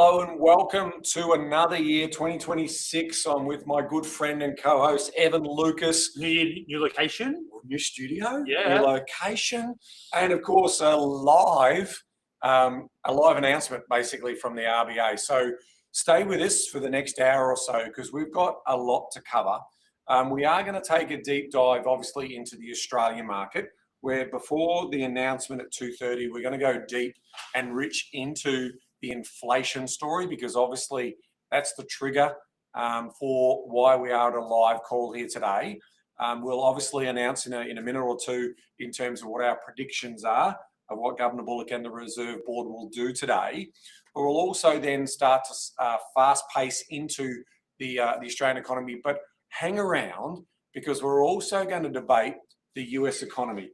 Hello and welcome to another year, 2026. I'm with my good friend and co-host, Evan Lucas. New location? New studio, Yeah. new location, and of course a live announcement basically from the RBA. So stay with us for the next hour or so because we've got a lot to cover. We are going to take a deep dive, obviously, into the Australian market, where before the announcement at 2:30, we're going to go deep and rich into the inflation story, because obviously that's the trigger for why we are at a live call here today. We'll obviously announce in a minute or two in terms of what our predictions are of what Governor Bullock and the Reserve Board will do today. But we'll also then start to fast pace into the Australian economy, but hang around because we're also going to debate the US economy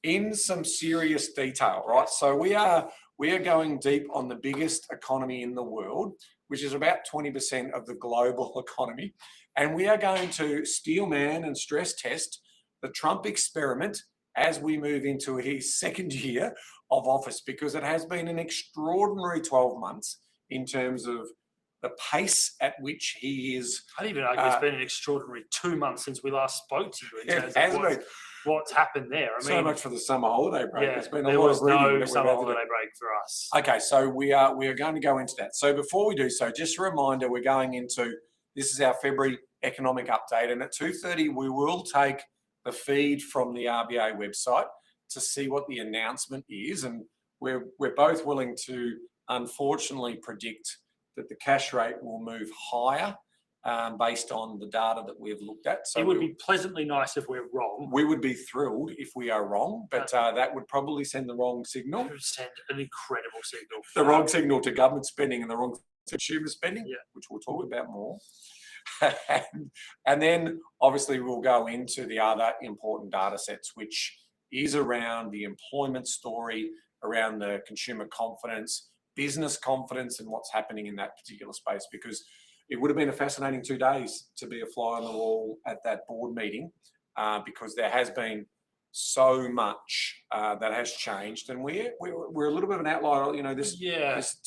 in some serious detail, right? So we are going deep on the biggest economy in the world, which is about 20% of the global economy. And we are going to steel man and stress test the Trump experiment as we move into his second year of office, because it has been an extraordinary 12 months in terms of the pace at which he is. I'd even argue it's been an extraordinary 2 months since we last spoke to you in terms of what's happened there. I mean, so much for the summer holiday break. Yeah, it's been there a lot was of reading no summer holiday break for us. Okay, so we are going to go into that. So before we do so, just a reminder, we're going into, this is our February economic update, and at 2:30 we will take the feed from the RBA website to see what the announcement is, and we're both willing to unfortunately predict that the cash rate will move higher based on the data that we've looked at. So it would be pleasantly nice if we're wrong. We would be thrilled if we are wrong, but that would probably send the wrong signal. It would send an incredible signal. The wrong signal to government spending and the wrong to consumer spending, yeah, which we'll talk about more. And then obviously we'll go into the other important data sets, which is around the employment story, around the consumer confidence, business confidence, and what's happening in that particular space, because it would have been a fascinating 2 days to be a fly on the wall at that board meeting, because there has been so much that has changed, and we're a little bit of an outlier. You know, this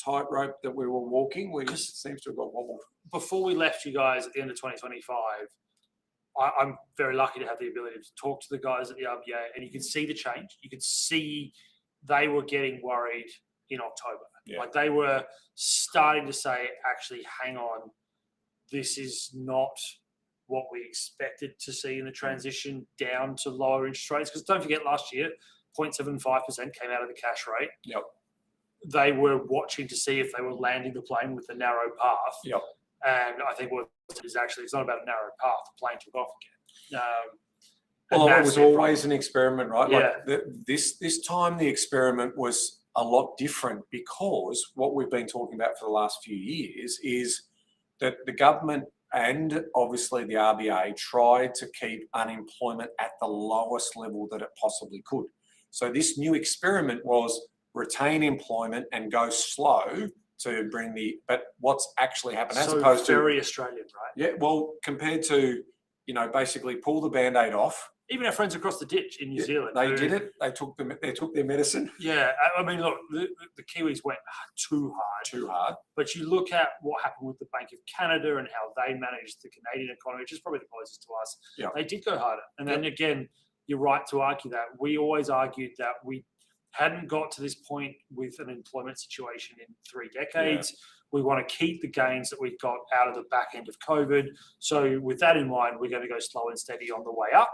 tightrope that we were walking, it seems to have got wobbled. Before we left you guys at the end of 2025, I'm very lucky to have the ability to talk to the guys at the RBA, and you can see the change. You could see they were getting worried in October. Yeah. Like they were starting to say, actually, hang on, this is not what we expected to see in the transition down to lower interest rates. Because don't forget, last year, 0.75% came out of the cash rate. Yep. They were watching to see if they were landing the plane with a narrow path. Yep. And I think what it is actually, it's not about a narrow path. The plane took off again. Well, it was always an experiment, right? Yeah. Like this time, the experiment was a lot different, because what we've been talking about for the last few years is that the government and obviously the RBA tried to keep unemployment at the lowest level that it possibly could. So this new experiment was retain employment and go slow to bring but what's actually happened, as opposed to very Australian, right? Yeah, well, compared to, basically pull the Band-Aid off. Even our friends across the ditch in New Zealand. They did it. They took their medicine. Yeah, I mean, look, the Kiwis went too hard. But you look at what happened with the Bank of Canada and how they managed the Canadian economy, which is probably the closest to us. Yeah. They did go harder. And then again, you're right to argue that. We always argued that we hadn't got to this point with an employment situation in 3 decades. Yeah. We want to keep the gains that we've got out of the back end of COVID. So with that in mind, we're going to go slow and steady on the way up.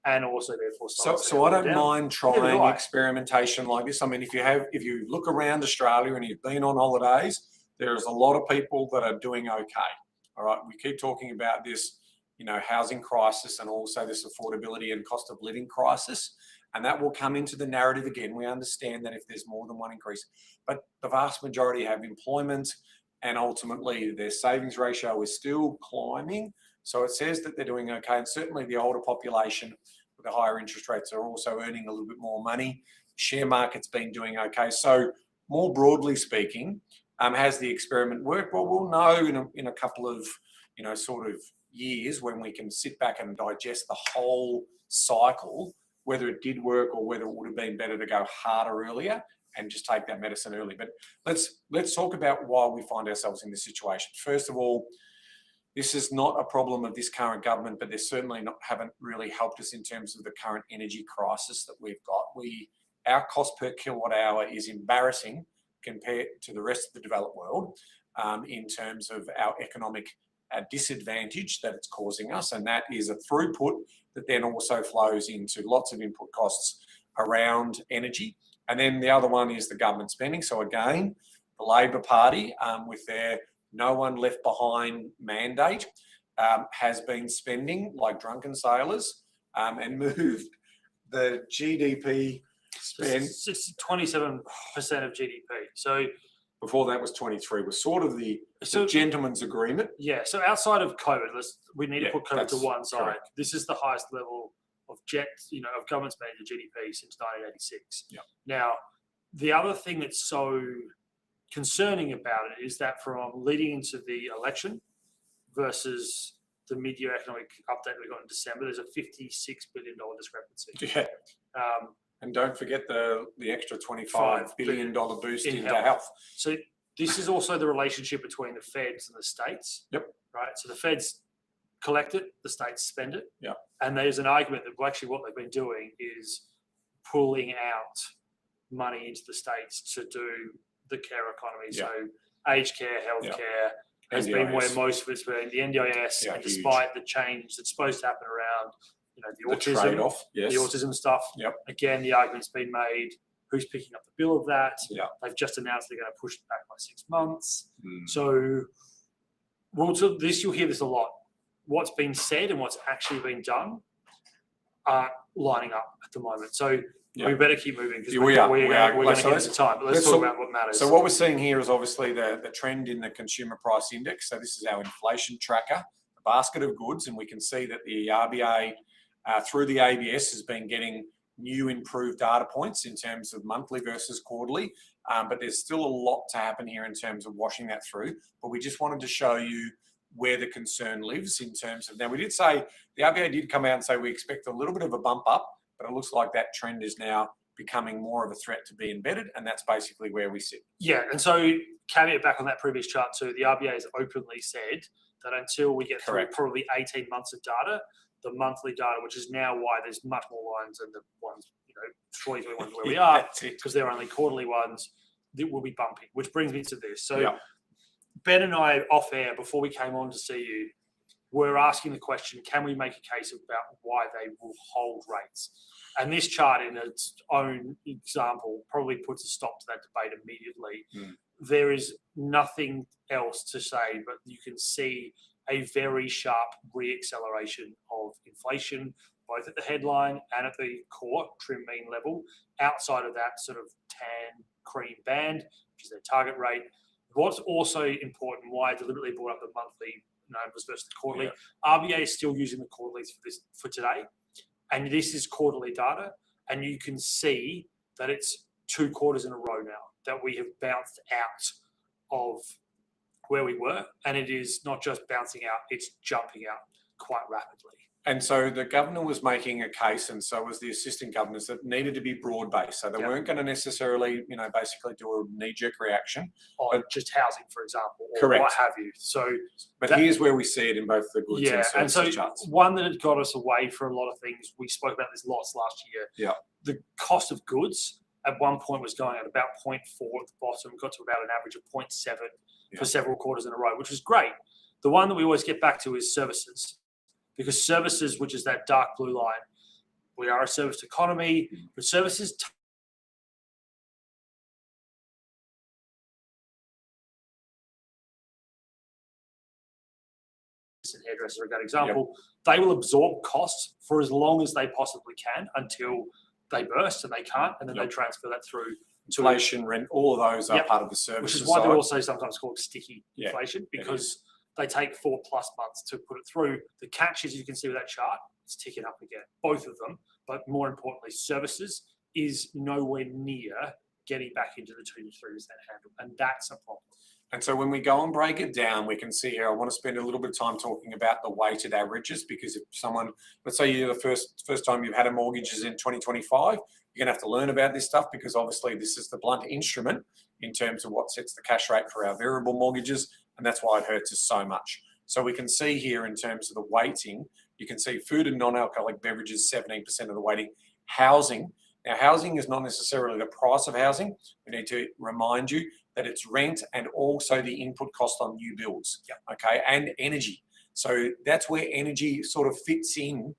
And also, therefore, so I don't mind trying experimentation like this. I mean, if you look around Australia and you've been on holidays, there's a lot of people that are doing okay. All right, we keep talking about this, housing crisis, and also this affordability and cost of living crisis, and that will come into the narrative again. We understand that if there's more than one increase, but the vast majority have employment, and ultimately their savings ratio is still climbing. So it says that they're doing okay, and certainly the older population with the higher interest rates are also earning a little bit more money. Share market's been doing okay. So more broadly speaking, has the experiment worked? Well, we'll know in a couple of sort of years, when we can sit back and digest the whole cycle, whether it did work or whether it would have been better to go harder earlier. and just take that medicine early. But let's talk about why we find ourselves in this situation. First of all, this is not a problem of this current government, but they certainly haven't really helped us in terms of the current energy crisis that we've got. Our cost per kilowatt hour is embarrassing compared to the rest of the developed world in terms of our economic disadvantage that it's causing us, and that is a throughput that then also flows into lots of input costs around energy. And then the other one is the government spending. So again, the Labor Party with their no one left behind mandate has been spending like drunken sailors and moved the GDP spend. 27% of GDP. So before that was 23, was sort of the gentleman's agreement. Yeah. So outside of COVID, we need to put COVID to one side. Correct. This is the highest level of of government spending to GDP since 1986. Yeah. Now, the other thing that's so concerning about it is that from leading into the election versus the mid-year economic update we got in December, there's a $56 billion discrepancy. Yeah. And don't forget the extra $25 billion boost into health. So this is also the relationship between the feds and the states. Yep. Right. So the feds collect it, the states spend it. Yeah. And there's an argument that actually what they've been doing is pulling out money into the states to do the care economy. Yeah. So aged care, healthcare has been where most of it's been. The NDIS, and despite the change that's supposed to happen around, the autism, trade-off, the autism stuff. Yep. Again, the argument's been made. Who's picking up the bill of that? Yeah. They've just announced they're going to push it back by 6 months. Mm. So you'll hear this a lot. What's been said and what's actually been done aren't lining up at the moment. So we better keep moving because we're going to get into time. But let's talk about what matters. So what we're seeing here is obviously the trend in the consumer price index. So this is our inflation tracker, the basket of goods, and we can see that the RBA through the ABS has been getting new improved data points in terms of monthly versus quarterly, but there's still a lot to happen here in terms of washing that through. But we just wanted to show you where the concern lives in terms of, now we did say, the RBA did come out and say we expect a little bit of a bump up, but it looks like that trend is now becoming more of a threat to be embedded, and that's basically where we sit. Yeah, and so caveat back on that previous chart too, the RBA has openly said that until we get through probably 18 months of data, the monthly data, which is now why there's much more lines than the ones, 2021 where we are, because they're only quarterly ones, that will be bumpy, which brings me to this. So Ben and I, off air, before we came on to see you, were asking the question, can we make a case about why they will hold rates? And this chart in its own example probably puts a stop to that debate immediately. There is nothing else to say, but you can see a very sharp re-acceleration of inflation, both at the headline and at the core trim mean level, outside of that sort of tan cream band, which is their target rate. What's also important, why I deliberately brought up the monthly numbers versus the quarterly, RBA is still using the quarterlies for today, and this is quarterly data, and you can see that it's 2 quarters in a row now that we have bounced out of where we were, and it is not just bouncing out, it's jumping out quite rapidly. And so the governor was making a case, and so was the assistant governors, that needed to be broad-based. So they weren't going to necessarily, basically do a knee-jerk reaction. On just housing, for example, or what have you. So, but here's where we see it in both the goods and services charts. One that had got us away for a lot of things, we spoke about this lots last year. Yeah. The cost of goods at one point was going at about 0.4 at the bottom, got to about an average of 0.7 for several quarters in a row, which was great. The one that we always get back to is services. Because services, which is that dark blue line, we are a service economy, but services hairdressers are a good example. They will absorb costs for as long as they possibly can until they burst and they can't, and then they transfer that through to inflation, rent, all of those are part of the services. Which is why they're also sometimes called sticky inflation, because they take 4+ months to put it through. The catch, as you can see with that chart, it's ticking up again, both of them. But more importantly, services is nowhere near getting back into the 2 to 3% handle, and that's a problem. And so when we go and break it down, we can see here, I want to spend a little bit of time talking about the weighted averages, because if someone, let's say you're the first time you've had a mortgage is in 2025, You're going to have to learn about this stuff because obviously this is the blunt instrument in terms of what sets the cash rate for our variable mortgages, and that's why it hurts us so much. So we can see here in terms of the weighting, you can see food and non-alcoholic beverages, 17% of the weighting. Housing. Now, housing is not necessarily the price of housing. We need to remind you that it's rent and also the input cost on new builds, okay, and energy. So that's where energy sort of fits in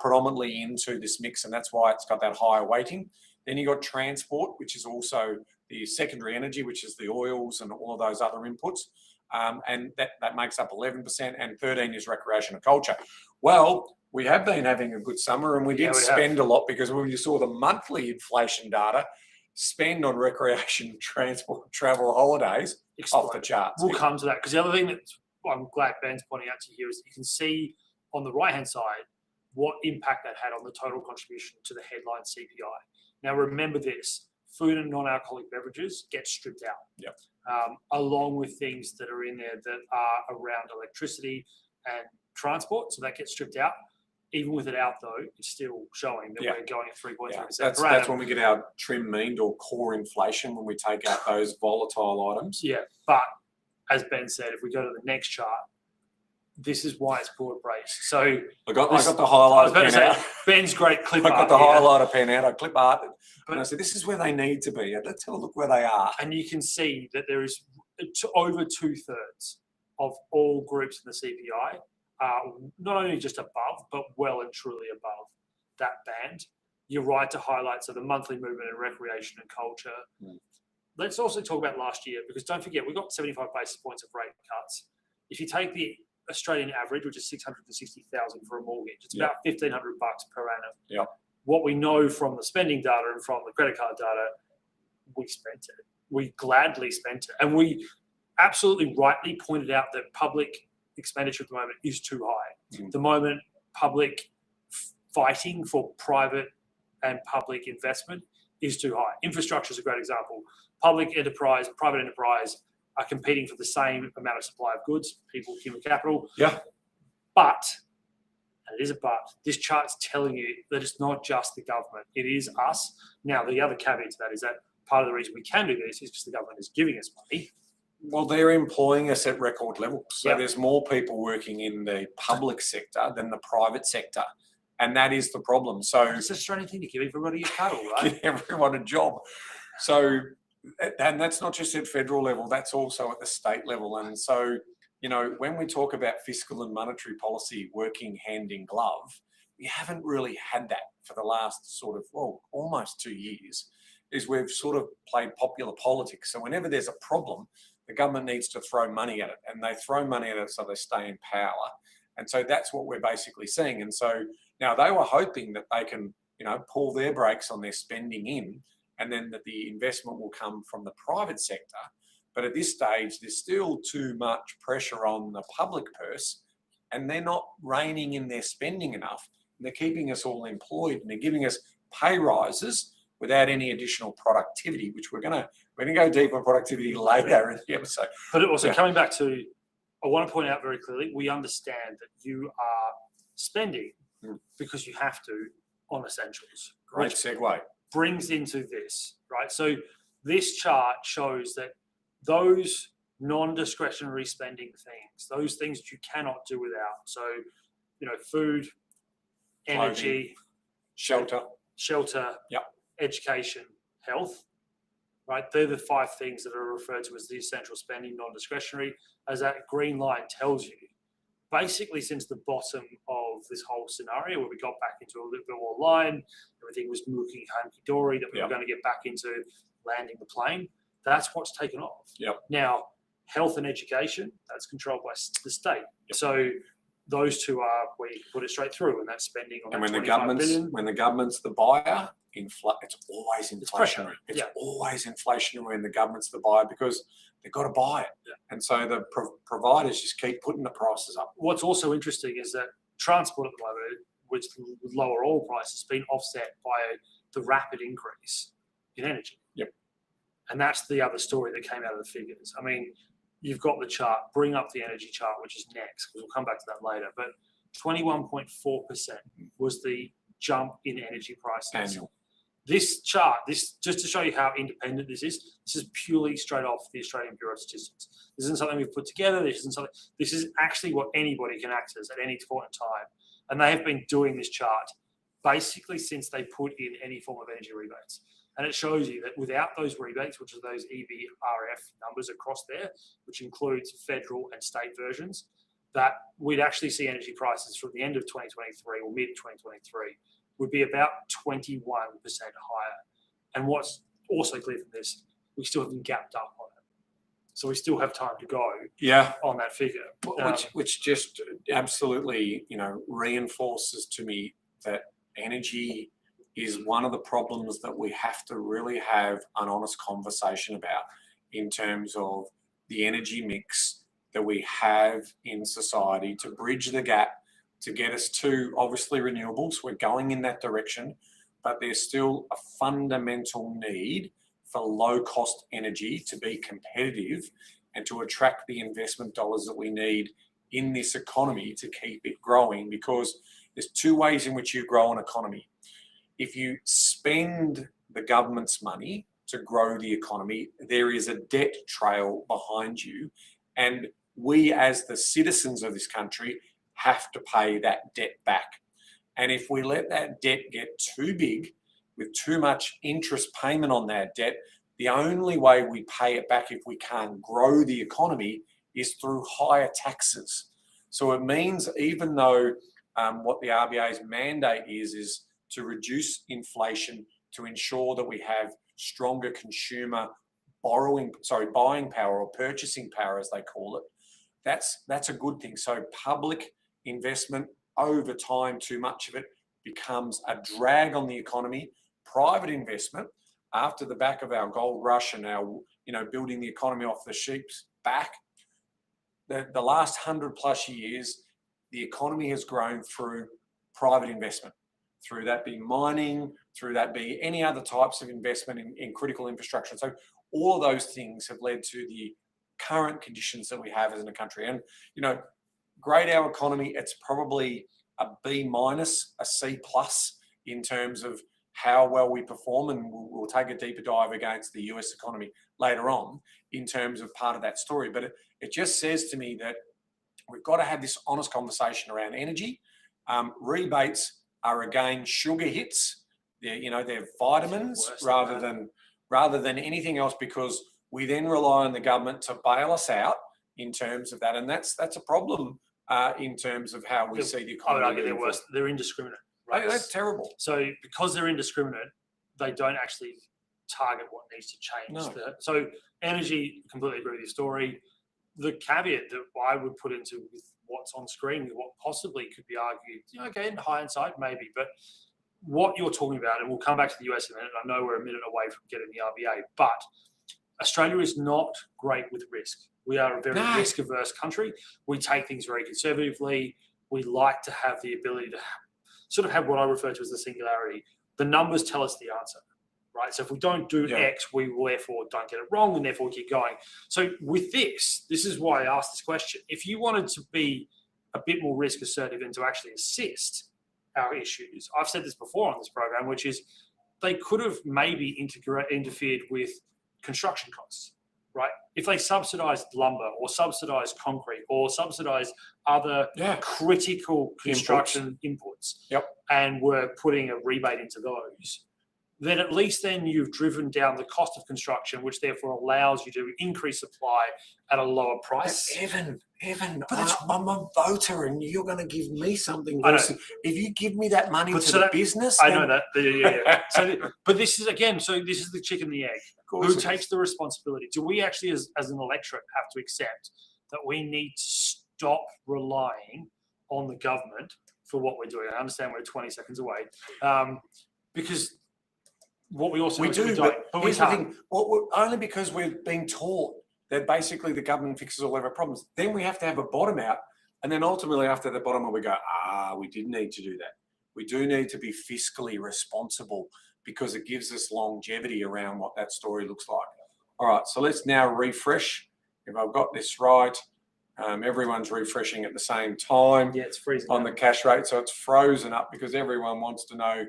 predominantly into this mix, and that's why it's got that higher weighting. Then you got transport, which is also the secondary energy, which is the oils and all of those other inputs, and that makes up 11%, and 13 is recreation and culture. Well, we have been having a good summer, and we did spend a lot because when you saw the monthly inflation data, spend on recreation, transport, travel, holidays, off the charts. We'll come to that because the other thing that I'm glad Ben's pointing out to you here is that you can see on the right-hand side what impact that had on the total contribution to the headline CPI. Now, remember this, food and non-alcoholic beverages get stripped out, along with things that are in there that are around electricity and transport, so that gets stripped out. Even with it out, though, it's still showing that we're going at 3.3%. That's when we get our trim mean or core inflation, when we take out those volatile items. Yeah, but as Ben said, if we go to the next chart, this is why it's broad-based. So I got the highlighter pen out. Ben's great clip art. I got the highlighter pen out. I clip art, and I said, "This is where they need to be. Let's have a look where they are." And you can see that there is over 2/3 of all groups in the CPI are not only just above, but well and truly above that band. You're right to highlight so the monthly movement in recreation and culture. Let's also talk about last year, because don't forget, we got 75 basis points of rate cuts. If you take the Australian average, which is 660,000 for a mortgage, it's about $1,500 per annum. What we know from the spending data and from the credit card data, we spent it. We gladly spent it. And we absolutely rightly pointed out that public expenditure at the moment is too high. At the moment, public fighting for private and public investment is too high. Infrastructure is a great example. Public enterprise, private enterprise are competing for the same amount of supply of goods, people, human capital. But, and it is a but, this chart's telling you that it's not just the government, it is us. Now, the other caveat to that is that part of the reason we can do this is because the government is giving us money. Well, they're employing us at record levels. So there's more people working in the public sector than the private sector. And that is the problem. So it's a strange thing to give everybody a cuddle, right? Give everyone a job. So, and that's not just at federal level, that's also at the state level. And so, you know, when we talk about fiscal and monetary policy working hand in glove, we haven't really had that for the last sort of, well, almost 2 years, is we've sort of played popular politics. So whenever there's a problem, the government needs to throw money at it, and they throw money at it so they stay in power. And so that's what we're basically seeing. And so now they were hoping that they can, you know, pull their brakes on their spending in, and then that the investment will come from the private sector. But at this stage, there's still too much pressure on the public purse, and they're not reining in their spending enough. And they're keeping us all employed, and they're giving us pay rises without any additional productivity, which we're gonna go deep on productivity later in the episode. But also coming back to, I want to point out very clearly, we understand that you are spending because you have to on essentials. Great segue. Brings into this, right? So this chart shows that those non-discretionary spending things, those things that you cannot do without. So, you know, food, energy, shelter, education, health, right? They're the 5 things that are referred to as the essential spending, non-discretionary. As that green line tells you, basically since the bottom of this whole scenario where we got back into a little bit more line, everything was looking hunky-dory, that we were going to get back into landing the plane, that's what's taken off. Now, health and education, that's controlled by the state. So those two are where you can put it straight through, and that's spending on. And when the government's the buyer, it's always inflationary. It's always inflationary when the government's the buyer, because they've got to buy it. And so the providers just keep putting the prices up. What's also interesting is that transport at the moment, with lower oil prices, has been offset by the rapid increase in energy. And that's the other story that came out of the figures. I mean, you've got the chart, bring up the energy chart, which is next, because we'll come back to that later. But 21.4% was the jump in energy prices. Annual. This chart, just to show you how independent this is purely straight off the Australian Bureau of Statistics. This isn't something we've put together. This is actually what anybody can access at any point in time. And they have been doing this chart basically since they put in any form of energy rebates. And it shows you that without those rebates, which are those EBRF numbers across there, which includes federal and state versions, that we'd actually see energy prices from the end of 2023 or mid 2023 would be about 21% higher. And what's also clear from this, we still haven't gapped up on it. So we still have time to go on that figure. Which just absolutely, reinforces to me that energy is one of the problems that we have to really have an honest conversation about in terms of the energy mix that we have in society to bridge the gap to get us to, obviously, renewables. We're going in that direction, but there's still a fundamental need for low-cost energy to be competitive and to attract the investment dollars that we need in this economy to keep it growing, because there's two ways in which you grow an economy. If you spend the government's money to grow the economy, there is a debt trail behind you, and we as the citizens of this country have to pay that debt back. And if we let that debt get too big with too much interest payment on that debt, the only way we pay it back if we can't grow the economy is through higher taxes. So it means even though what the RBA's mandate is to reduce inflation, to ensure that we have stronger consumer buying power or purchasing power, as they call it, that's a good thing. So public investment over time, too much of it becomes a drag on the economy. Private investment, after the back of our gold rush and our, building the economy off the sheep's back, the last 100+ years, the economy has grown through private investment, through that being mining, through that being any other types of investment in critical infrastructure. So all of those things have led to the current conditions that we have as in a country. And, grade our economy, it's probably a B-, a C+ in terms of how well we perform, and we'll take a deeper dive against the US economy later on in terms of part of that story. But it just says to me that we've got to have this honest conversation around energy. Rebates are, again, sugar hits. They're vitamins rather than anything else, because we then rely on the government to bail us out in terms of that, and that's a problem in terms of how we see the economy. I would argue they're worse. They're indiscriminate. Right? That's terrible. So because they're indiscriminate, they don't actually target what needs to change. No. So energy, completely agree with your story. The caveat that I would put into with what's on screen, with what possibly could be argued, okay, in hindsight, maybe, but what you're talking about, and we'll come back to the US in a minute, I know we're a minute away from getting the RBA, but Australia is not great with risk. We are a very risk-averse country. We take things very conservatively. We like to have the ability to sort of have what I refer to as the singularity. The numbers tell us the answer, right? So if we don't do X, we will therefore don't get it wrong, and therefore keep going. So with this is why I asked this question. If you wanted to be a bit more risk assertive and to actually assist our issues, I've said this before on this program, which is they could have maybe interfered with construction costs, right? If they subsidised lumber or subsidised concrete or subsidised other critical construction inputs and were putting a rebate into those, then at least then you've driven down the cost of construction, which therefore allows you to increase supply at a lower price. Evan, I'm a voter and you're going to give me something. Versus if you give me that money to the business. I know that. Yeah. But this is, again, this is the chicken and the egg. Who takes the responsibility? Do we actually, as an electorate, have to accept that we need to stop relying on the government for what we're doing? I understand we're 20 seconds away. Because what we also do, but we can't. Only because we've been taught that basically the government fixes all of our problems. Then we have to have a bottom out, and then ultimately after the bottom out, we go, we did need to do that. We do need to be fiscally responsible because it gives us longevity around what that story looks like. All right, so let's now refresh. If I've got this right, everyone's refreshing at the same time. Yeah, it's freezing on the cash rate, so it's frozen up because everyone wants to know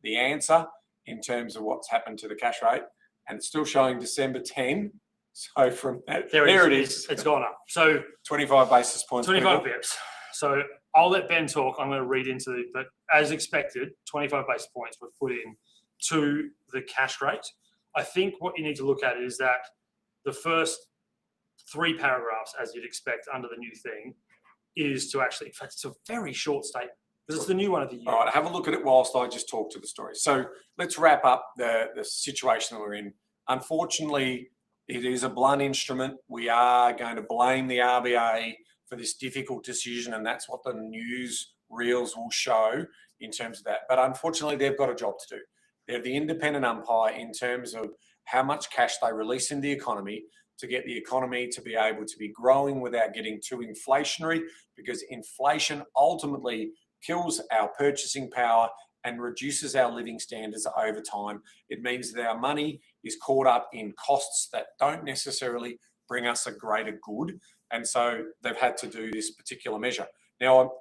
the answer. in terms of what's happened to the cash rate, and it's still showing December 10. So from that, there it is. It's gone up. So 25 basis points. 25 bips. So I'll let Ben talk. I'm going to read into it, but as expected, 25 basis points were put in to the cash rate. I think what you need to look at is that the first 3 paragraphs, as you'd expect under the new thing, is to actually, in fact, it's a very short statement because it's the new one of the year. All right, have a look at it whilst I just talk to the story. So let's wrap up the situation that we're in. Unfortunately, it is a blunt instrument. We are going to blame the RBA for this difficult decision, and that's what the news reels will show in terms of that. But unfortunately, they've got a job to do. They're the independent umpire in terms of how much cash they release in the economy to get the economy to be able to be growing without getting too inflationary, because inflation ultimately kills our purchasing power and reduces our living standards over time. It means that our money is caught up in costs that don't necessarily bring us a greater good. And so they've had to do this particular measure. Now,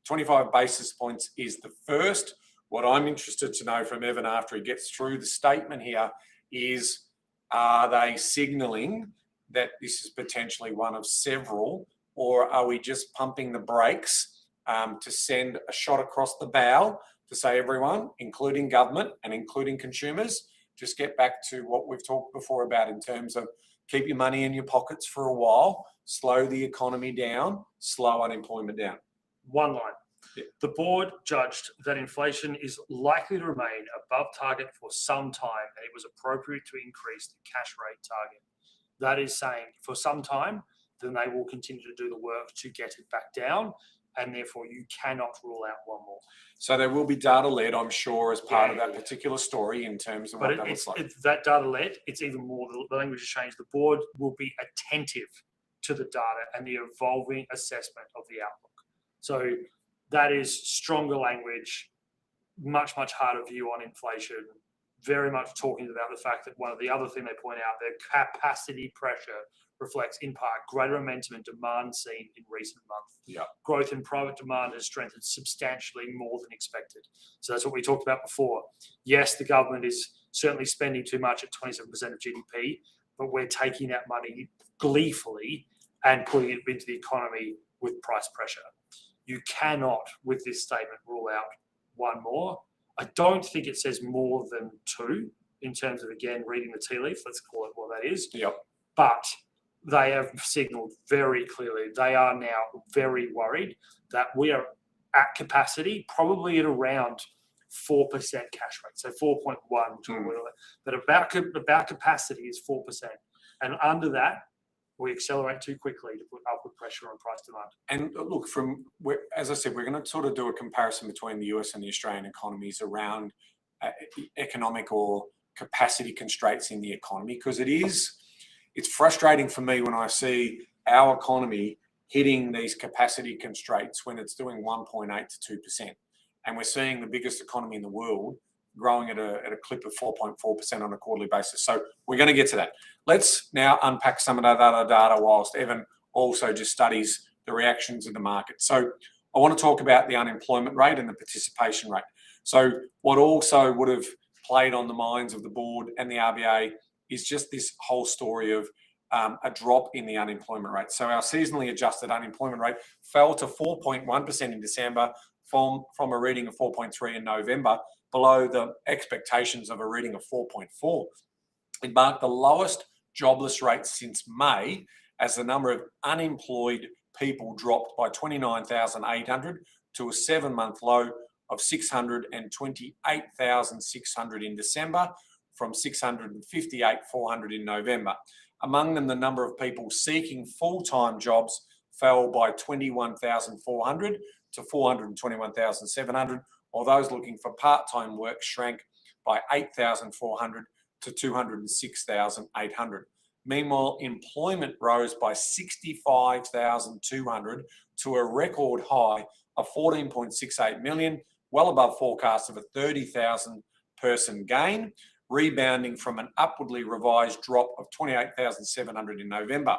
25 basis points is the first. What I'm interested to know from Evan after he gets through the statement here is, are they signalling that this is potentially one of several, or are we just pumping the brakes to send a shot across the bow to say, everyone, including government and including consumers, just get back to what we've talked before about in terms of keep your money in your pockets for a while, slow the economy down, slow unemployment down. One line. Yeah. The board judged that inflation is likely to remain above target for some time, and it was appropriate to increase the cash rate target. That is saying for some time, then they will continue to do the work to get it back down, and therefore you cannot rule out one more. So there will be data-led, I'm sure, as part of that particular story in terms of what that looks like. It's that data-led, it's even more, the language has changed. The board will be attentive to the data and the evolving assessment of the outlook. So that is stronger language, much harder view on inflation, very much talking about the fact that one of the other thing they point out, their capacity pressure reflects in part greater momentum and demand seen in recent months. Yeah. Growth in private demand has strengthened substantially more than expected. So that's what we talked about before. Yes, the government is certainly spending too much at 27% of GDP, but we're taking that money gleefully and putting it into the economy with price pressure. You cannot, with this statement, rule out one more. I don't think it says more than 2 in terms of, again, reading the tea leaf. Let's call it what that is. Yep. But they have signalled very clearly they are now very worried that we are at capacity, probably at around 4% cash rate, so 4.1. But about capacity is 4%. And under that, we accelerate too quickly to put upward pressure on price demand. And look, as I said, we're going to sort of do a comparison between the US and the Australian economies around economic or capacity constraints in the economy, because it's frustrating for me when I see our economy hitting these capacity constraints when it's doing 1.8 to 2%. And we're seeing the biggest economy in the world growing at a clip of 4.4% on a quarterly basis. So we're going to get to that. Let's now unpack some of that other data whilst Evan also just studies the reactions of the market. So I want to talk about the unemployment rate and the participation rate. So what also would have played on the minds of the board and the RBA is just this whole story of a drop in the unemployment rate. So our seasonally adjusted unemployment rate fell to 4.1% in December from a reading of 4.3 in November, below the expectations of a reading of 4.4. It marked the lowest jobless rate since May, as the number of unemployed people dropped by 29,800 to a 7-month low of 628,600 in December, from 658,400 in November. Among them, the number of people seeking full-time jobs fell by 21,400 to 421,700, while those looking for part-time work shrank by 8,400 to 206,800. Meanwhile, employment rose by 65,200 to a record high of 14.68 million, well above forecasts of a 30,000 person gain, rebounding from an upwardly revised drop of 28,700 in November.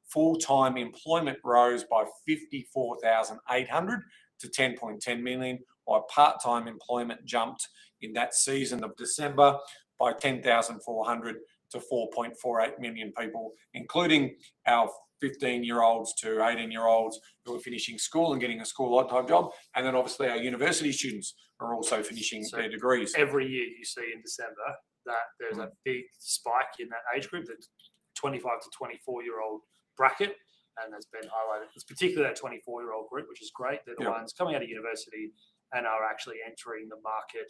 Full-time employment rose by 54,800 to 10.10 million, by part-time employment jumped in that season of December by 10,400 to 4.48 million people, including our 15-year-olds to 18-year-olds who are finishing school and getting a school-type job. And then obviously our university students are also finishing their degrees. Every year you see in December that there's a big spike in that age group, the 25 to 24-year-old bracket, and that's been highlighted. It's particularly that 24-year-old group, which is great. They're the ones coming out of university and are actually entering the market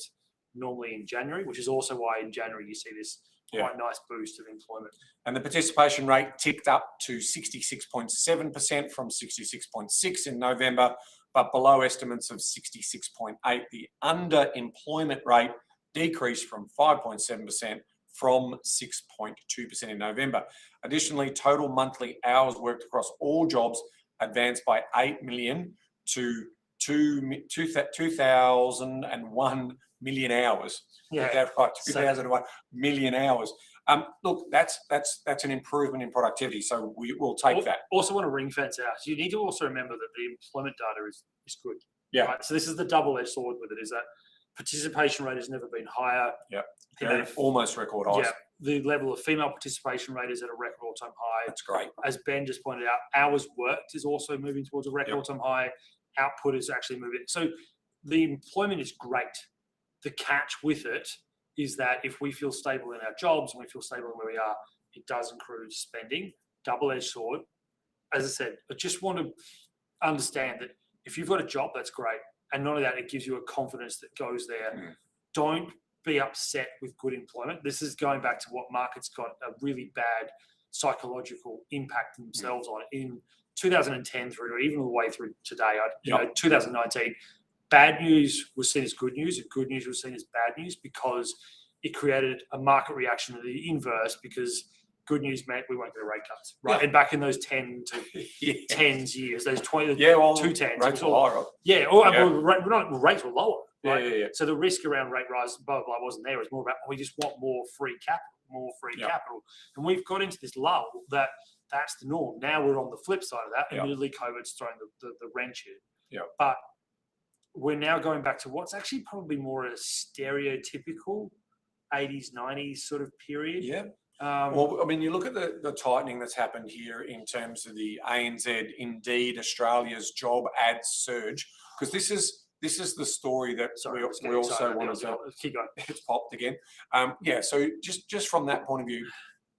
normally in January, which is also why in January you see this quite nice boost of employment. And the participation rate ticked up to 66.7% from 66.6% in November, but below estimates of 66.8%. The underemployment rate decreased from 5.7% from 6.2% in November. Additionally, total monthly hours worked across all jobs advanced by 8 million to 2,001 million hours. Yeah, that right? 2,001 million hours. Look, that's an improvement in productivity. So we will take that. Also want to ring fence out. You need to also remember that the employment data is good. Yeah. Right? So this is the double-edged sword with it, is that participation rate has never been higher. Yeah. Almost record highs. Yeah. The level of female participation rate is at a record all-time high. That's great. As Ben just pointed out, hours worked is also moving towards a record all-time high. Output is actually moving. So the employment is great. The catch with it is that if we feel stable in our jobs and we feel stable in where we are, it does increase spending. Double-edged sword. As I said, I just want to understand that if you've got a job, that's great. And not only that, it gives you a confidence that goes there. Don't be upset with good employment. This is going back to what markets got a really bad psychological impact themselves on in 2010 through to even all the way through today. 2019, bad news was seen as good news, and good news was seen as bad news because it created a market reaction to the inverse, because good news meant we won't get a rate cuts, right? And back in those 10 to 10s years, those 20, two tens, rates were higher. Rates were lower. Right? Yeah. So the risk around rate rise, blah, blah, blah, wasn't there. It was more about we just want more free capital. And we've got into this lull that's the norm. Now we're on the flip side of that. Admittedly, COVID's thrown the wrench in. But we're now going back to what's actually probably more a stereotypical 80s, 90s sort of period. Well, I mean, you look at the tightening that's happened here in terms of the ANZ, Indeed, Australia's job ads surge, because this is the story that we also want to keep going. It's popped again. So just from that point of view,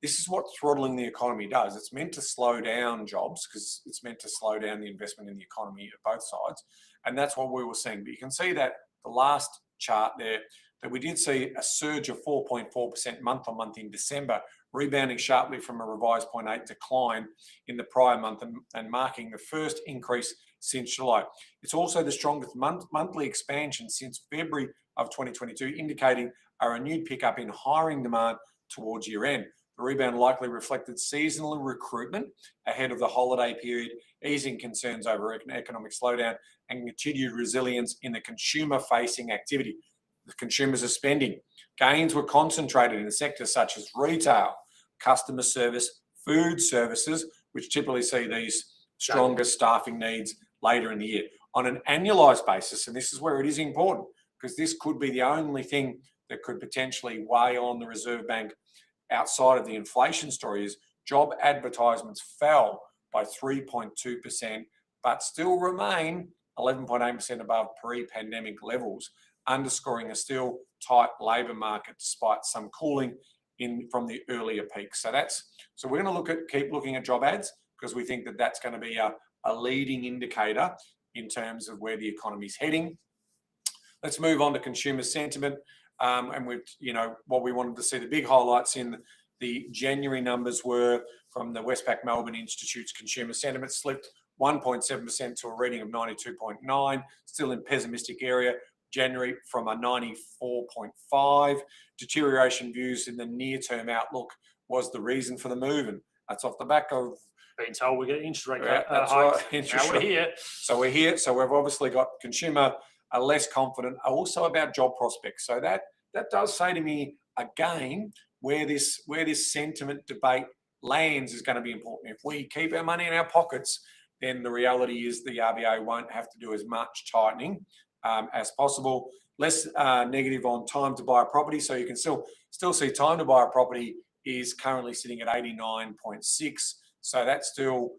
this is what throttling the economy does. It's meant to slow down jobs because it's meant to slow down the investment in the economy at both sides. And that's what we were seeing. But you can see that the last chart there, that we did see a surge of 4.4% month on month in December, rebounding sharply from a revised 0.8 decline in the prior month and marking the first increase since July. It's also the strongest monthly expansion since February of 2022, indicating a renewed pickup in hiring demand towards year end. The rebound likely reflected seasonal recruitment ahead of the holiday period, easing concerns over economic slowdown and continued resilience in the consumer-facing activity. The consumers are spending. Gains were concentrated in sectors such as retail, customer service, food services, which typically see these stronger staffing needs later in the year. On an annualised basis, and this is where it is important, because this could be the only thing that could potentially weigh on the Reserve Bank outside of the inflation story, is job advertisements fell by 3.2%, but still remain 11.8% above pre-pandemic levels, underscoring a still tight labour market despite some cooling from the earlier peaks. So we're going to keep looking at job ads, because we think that that's going to be a leading indicator in terms of where the economy is heading. Let's move on to consumer sentiment. And what we wanted to see, the big highlights in the January numbers were from the Westpac Melbourne Institute's consumer sentiment slipped 1.7% to a reading of 92.9, still in pessimistic area. January from a 94.5. Deterioration views in the near-term outlook was the reason for the move, and that's off the back of being told we're getting interest rate hikes. Right. Now we're here. So we're here. So we've obviously got consumer are less confident, also about job prospects. So that does say to me again where this sentiment debate lands is going to be important. If we keep our money in our pockets, then the reality is the RBA won't have to do as much tightening as possible. Less negative on time to buy a property. So you can still see time to buy a property is currently sitting at 89.6. So that's still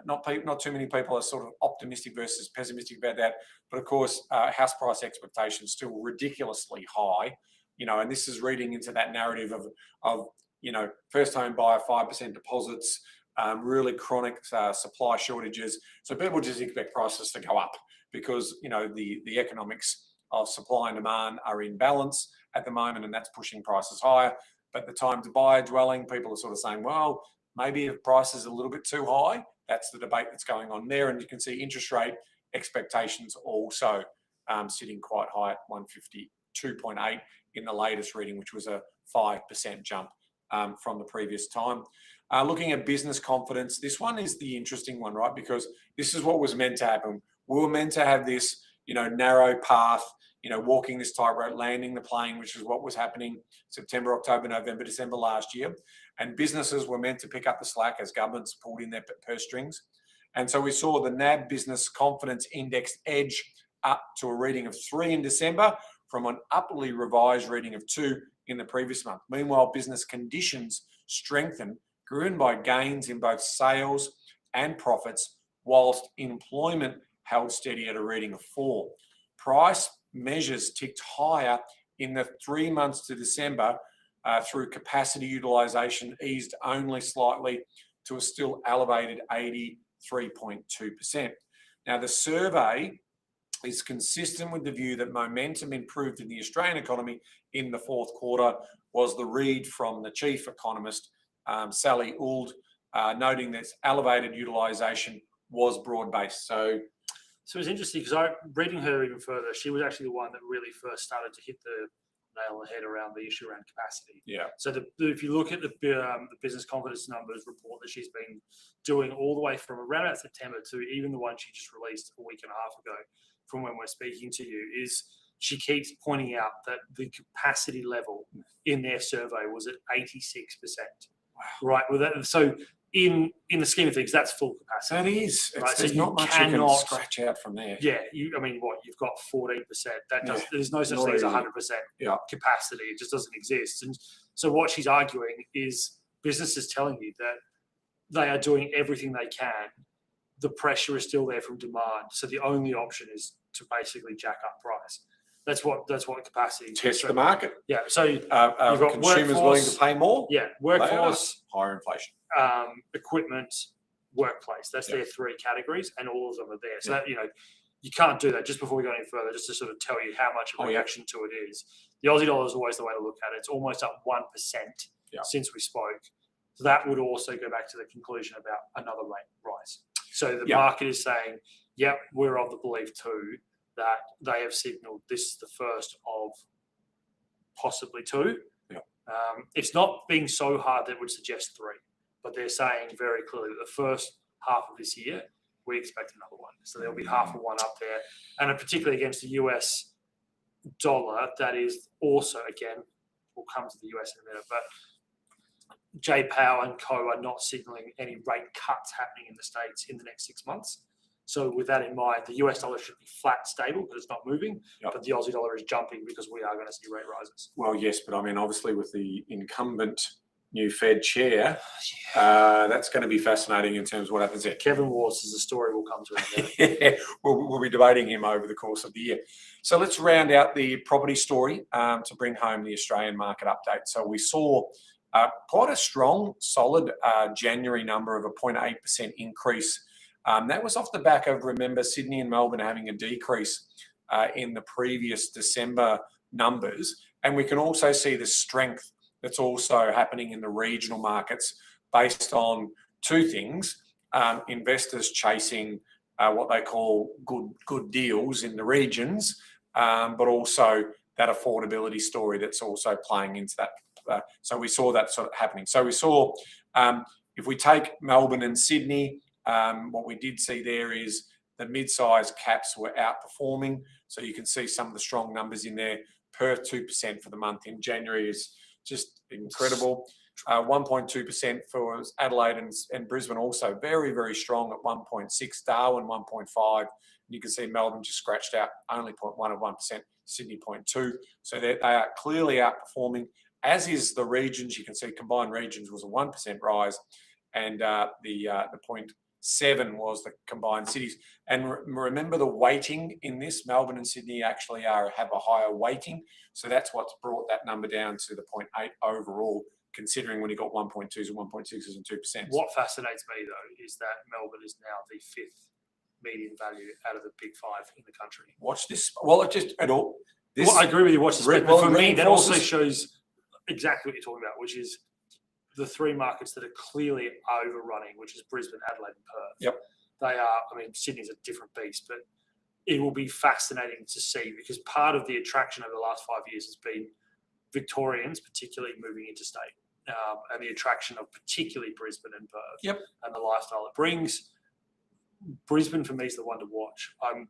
not too many people are sort of optimistic versus pessimistic about that. But of course, house price expectations still ridiculously high. And this is reading into that narrative of first home buyer 5% deposits, really chronic supply shortages. So people just expect prices to go up because the economics of supply and demand are in balance at the moment, and that's pushing prices higher. But the time to buy a dwelling, people are sort of saying, well, maybe if price is a little bit too high. That's the debate that's going on there. And you can see interest rate expectations also sitting quite high at 152.8 in the latest reading, which was a 5% jump from the previous time. Looking at business confidence, this one is the interesting one, right? Because this is what was meant to happen. We were meant to have this, narrow path, walking this tightrope, landing the plane, which is what was happening September, October, November, December last year. And businesses were meant to pick up the slack as governments pulled in their purse strings. And so we saw the NAB Business Confidence Index edge up to a reading of 3 in December from an upwardly revised reading of 2 in the previous month. Meanwhile, business conditions strengthened, driven by gains in both sales and profits, whilst employment held steady at a reading of 4. Price measures ticked higher in the 3 months to December through capacity utilisation eased only slightly to a still elevated 83.2%. Now, the survey is consistent with the view that momentum improved in the Australian economy in the fourth quarter, was the read from the chief economist, Sally Ould, noting that elevated utilisation was broad-based. So it's interesting because reading her even further, she was actually the one that really first started to hit the nail on the head around the issue around capacity. Yeah. So if you look at the business confidence numbers report that she's been doing all the way from around about September to even the one she just released a week and a half ago from when we're speaking to you, is she keeps pointing out that the capacity level in their survey was at 86%. Wow. Right. With that, so in the scheme of things, that's full capacity. That is. Right? There's not much you can scratch out from there. Yeah. You've got 14%. There's no such thing as 100% capacity. It just doesn't exist. And so what she's arguing is businesses telling you that they are doing everything they can. The pressure is still there from demand. So the only option is to basically jack up price. That's what capacity is. Test the market. Yeah. So you've got consumers willing to pay more. Yeah. Workforce, higher inflation. Equipment, workplace. That's their 3 categories, and all of them are there. So that, you can't do that. Just before we go any further, just to sort of tell you how much of a reaction to it is. The Aussie dollar is always the way to look at it. It's almost up 1% since we spoke. So that would also go back to the conclusion about another rate rise. So the market is saying, yep, we're of the belief too that they have signalled this is the first of possibly 2. Yeah. It's not being so hard that it would suggest 3, but they're saying very clearly that the first half of this year, we expect another one. So there'll be half of one up there. And particularly against the US dollar, that is also, again, we'll come to the US in a minute, but Jay Powell and co are not signalling any rate cuts happening in the States in the next 6 months. So with that in mind, the US dollar should be flat, stable because it's not moving, but the Aussie dollar is jumping because we are going to see rate rises. Well, yes, but I mean, obviously with the incumbent new Fed chair, that's going to be fascinating in terms of what happens there. Kevin Warsh is a story we'll come to in a minute. Yeah, we'll be debating him over the course of the year. So let's round out the property story to bring home the Australian market update. So we saw quite a strong, solid January number of a 0.8% increase. That was off the back of, remember, Sydney and Melbourne having a decrease in the previous December numbers. And we can also see the strength that's also happening in the regional markets based on 2 things. Investors chasing what they call good deals in the regions, but also that affordability story that's also playing into that. So we saw that sort of happening. So we saw, if we take Melbourne and Sydney, what we did see there is the mid-size caps were outperforming. So you can see some of the strong numbers in there. Perth 2% for the month in January is just incredible. 1.2% for Adelaide and Brisbane also very, very strong at 1.6. Darwin 1.5 You can see Melbourne just scratched out only 0.1 of 1%, Sydney 0.2. So they are clearly outperforming, as is the regions. You can see combined regions was a 1% rise, and the 0.7 was the combined cities. And remember the weighting in this, Melbourne and Sydney actually have a higher weighting. So that's what's brought that number down to the 0.8 overall, considering when you got 1.2s and 1.6s and 2%. What fascinates me, though, is that Melbourne is now the 5th median value out of the big 5 in the country. Watch this. Well, it just at all. This, well, I agree with you. Watch this. But well, for me, that also shows exactly what you're talking about, which is the 3 markets that are clearly overrunning, which is Brisbane, Adelaide, and Perth. Yep. They are. I mean, Sydney's a different beast, but it will be fascinating to see, because part of the attraction over the last 5 years has been Victorians, particularly moving interstate, and the attraction of particularly Brisbane and Perth. Yep. And the lifestyle it brings. Brisbane, for me, is the one to watch. I'm,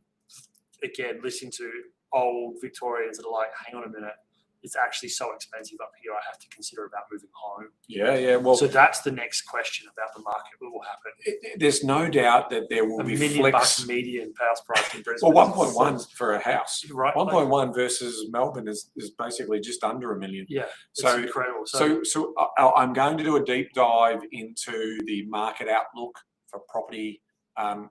again, listening to old Victorians that are like, hang on a minute, it's actually so expensive up here, I have to consider about moving home. Yeah. Well, so that's the next question about the market that will happen. There's no doubt that there will be $1 million flex. Median house price in Brisbane. Well, 1.1 for a house. Right. 1.1 versus Melbourne is basically just under $1 million. Yeah, so it's incredible. So I'm going to do a deep dive into the market outlook for property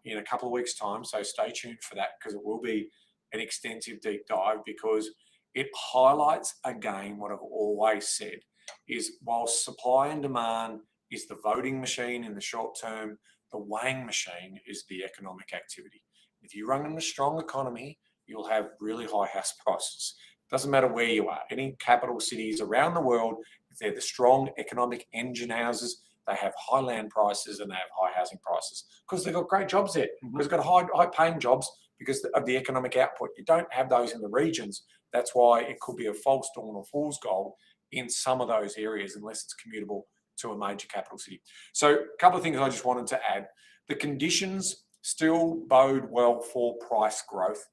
in a couple of weeks' time. So stay tuned for that, because it will be an extensive deep dive, because it highlights again what I've always said is, while supply and demand is the voting machine in the short term, the weighing machine is the economic activity. If you run in a strong economy, you'll have really high house prices. Doesn't matter where you are. Any capital cities around the world, if they're the strong economic engine houses, they have high land prices and they have high housing prices, because they've got great jobs there, because they've got high paying jobs because of the economic output. You don't have those in the regions. That's why it could be a false dawn or fool's gold in some of those areas, unless it's commutable to a major capital city. So a couple of things I just wanted to add. The conditions still bode well for price growth,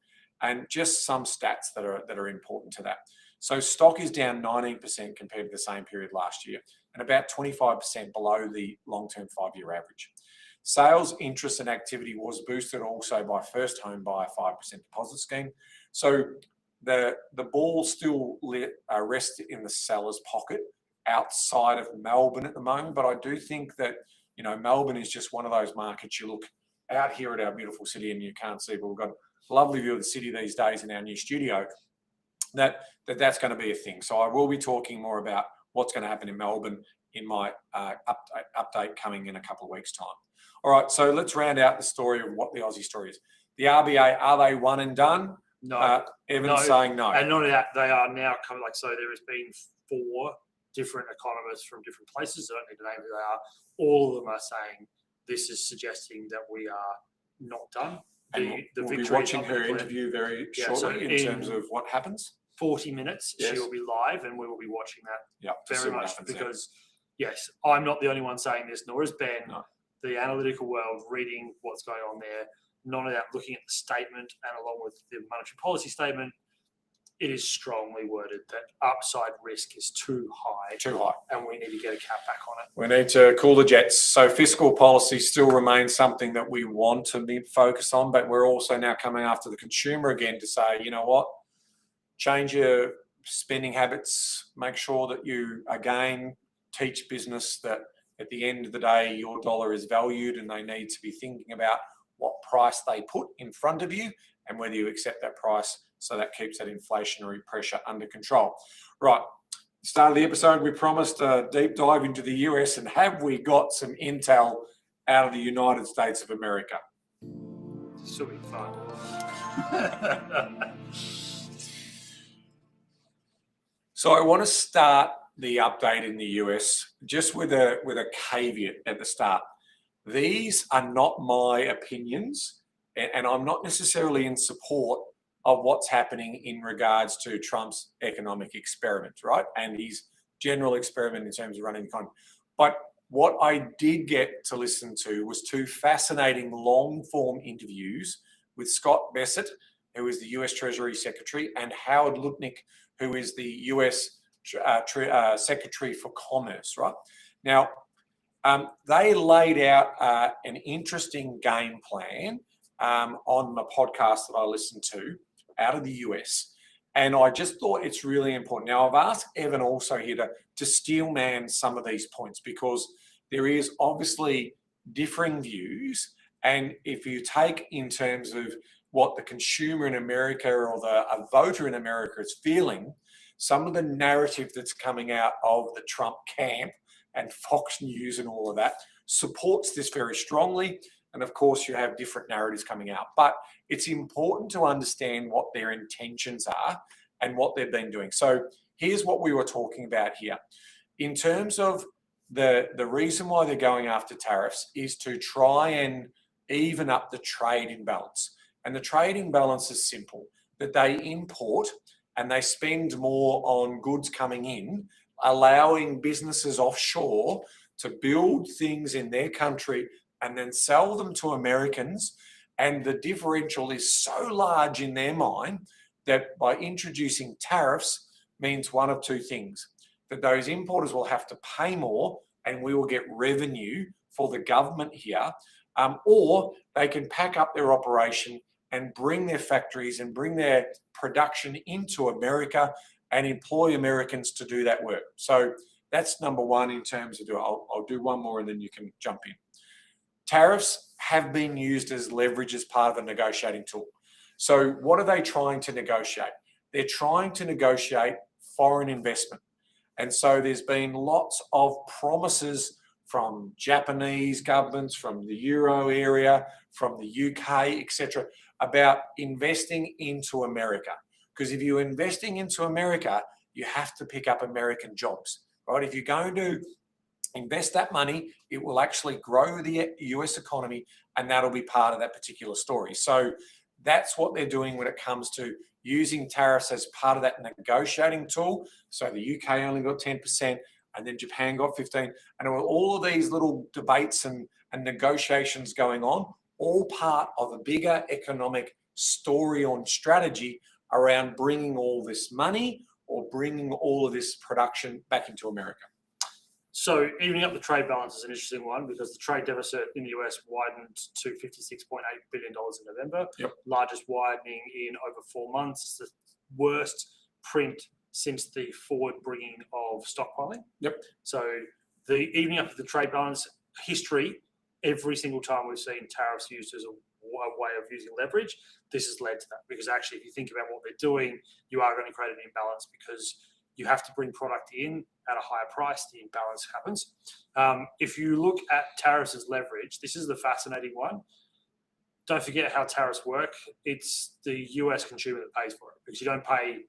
and just some stats that are important to that. So stock is down 19% compared to the same period last year, and about 25% below the long-term 5-year average. Sales, interest and activity was boosted also by first home buyer 5% deposit scheme. So the ball still rests in the seller's pocket outside of Melbourne at the moment. But I do think that, Melbourne is just one of those markets. You look out here at our beautiful city and you can't see, but we've got a lovely view of the city these days in our new studio, that's going to be a thing. So I will be talking more about what's going to happen in Melbourne in my update coming in a couple of weeks' time. All right, so let's round out the story of what the Aussie story is. The RBA, are they one and done? No. Evan's saying no. And not that, they are now coming, so there has been 4 different economists from different places, I don't need to name who they are. All of them are saying this is suggesting that we are not done. We'll be watching her interview very shortly in terms of what happens. 40 minutes, yes. She will be live, and we will be watching that very much, because, yes, I'm not the only one saying this, nor is Ben. No. The analytical world, reading what's going on there, not only that, looking at the statement and along with the monetary policy statement, it is strongly worded that upside risk is too high. Too high. And we need to get a cap back on it. We need to cool the jets. So fiscal policy still remains something that we want to be focused on, but we're also now coming after the consumer again to say, you know what, change your spending habits, make sure that you, again, teach business that at the end of the day, your dollar is valued, and they need to be thinking about what price they put in front of you and whether you accept that price, so that keeps that inflationary pressure under control. Right, start of the episode, we promised a deep dive into the US, and have we got some intel out of the United States of America? This will be fun. So I want to start the update in the US just with a caveat at the start. These are not my opinions, and I'm not necessarily in support of what's happening in regards to Trump's economic experiment, right? And his general experiment in terms of running the economy. But what I did get to listen to was 2 fascinating long-form interviews with Scott Bessent, who is the US Treasury Secretary, and Howard Lutnick, who is the US Secretary for Commerce, right? Now, they laid out an interesting game plan on a podcast that I listened to out of the US. And I just thought it's really important. Now, I've asked Evan also here to steelman some of these points, because there is obviously differing views. And if you take in terms of what the consumer in America or a voter in America is feeling, some of the narrative that's coming out of the Trump camp and Fox News and all of that supports this very strongly. And of course, you have different narratives coming out. But it's important to understand what their intentions are and what they've been doing. So here's what we were talking about here. In terms of the reason why they're going after tariffs is to try and even up the trade imbalance. And the trade imbalance is simple, that they import and they spend more on goods coming in, allowing businesses offshore to build things in their country and then sell them to Americans. And the differential is so large in their mind that by introducing tariffs means one of two things, that those importers will have to pay more and we will get revenue for the government here, or they can pack up their operation and bring their factories and bring their production into America and employ Americans to do that work. So that's number one in terms of, I'll do one more and then you can jump in. Tariffs have been used as leverage as part of a negotiating tool. So what are they trying to negotiate? They're trying to negotiate foreign investment. And so there's been lots of promises from Japanese governments, from the Euro area, from the UK, etc., about investing into America. Because if you're investing into America, you have to pick up American jobs, right? If you're going to invest that money, it will actually grow the US economy, and that'll be part of that particular story. So that's what they're doing when it comes to using tariffs as part of that negotiating tool. So the UK only got 10%, and then Japan got 15%. And there were all of these little debates and negotiations going on, all part of a bigger economic story on strategy around bringing all this money or bringing all of this production back into America. So evening up the trade balance is an interesting one, because the trade deficit in the US widened to $56.8 billion in November. Yep. Largest widening in over 4 months. The worst print since the forward bringing of stockpiling. Yep. So the evening up of the trade balance history, every single time we've seen tariffs used as a way of using leverage, this has led to that. Because actually, if you think about what they're doing, you are going to create an imbalance, because you have to bring product in at a higher price, the imbalance happens. If you look at tariffs as leverage, this is the fascinating one. Don't forget how tariffs work. It's the US consumer that pays for it, because you don't pay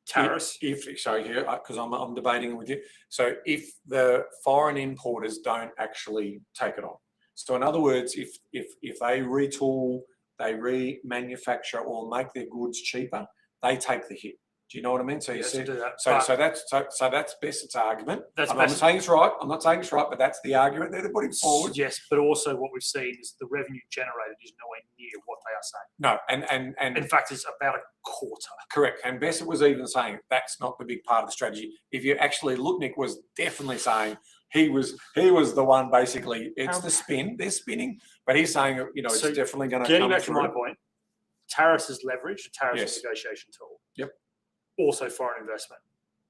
tariffs. Because I'm debating with you. So if the foreign importers don't actually take it on. So in other words, if they retool, they remanufacture or make their goods cheaper, they take the hit. Do you know what I mean? So you see, so that's Bessett's argument. I'm not saying it's right. I'm not saying it's right, but that's the argument they're putting forward. Yes, but also what we've seen is the revenue generated is nowhere near what they are saying. No, and in fact, it's about a quarter. Correct. And Bessett was even saying that's not the big part of the strategy. If you actually look, Nick was definitely saying he was the one basically. It's the spin. They're spinning, but he's saying it's definitely going to. Getting back to my point, tariffs is leverage. Tariffs is a negotiation tool. Yep. Also foreign investment.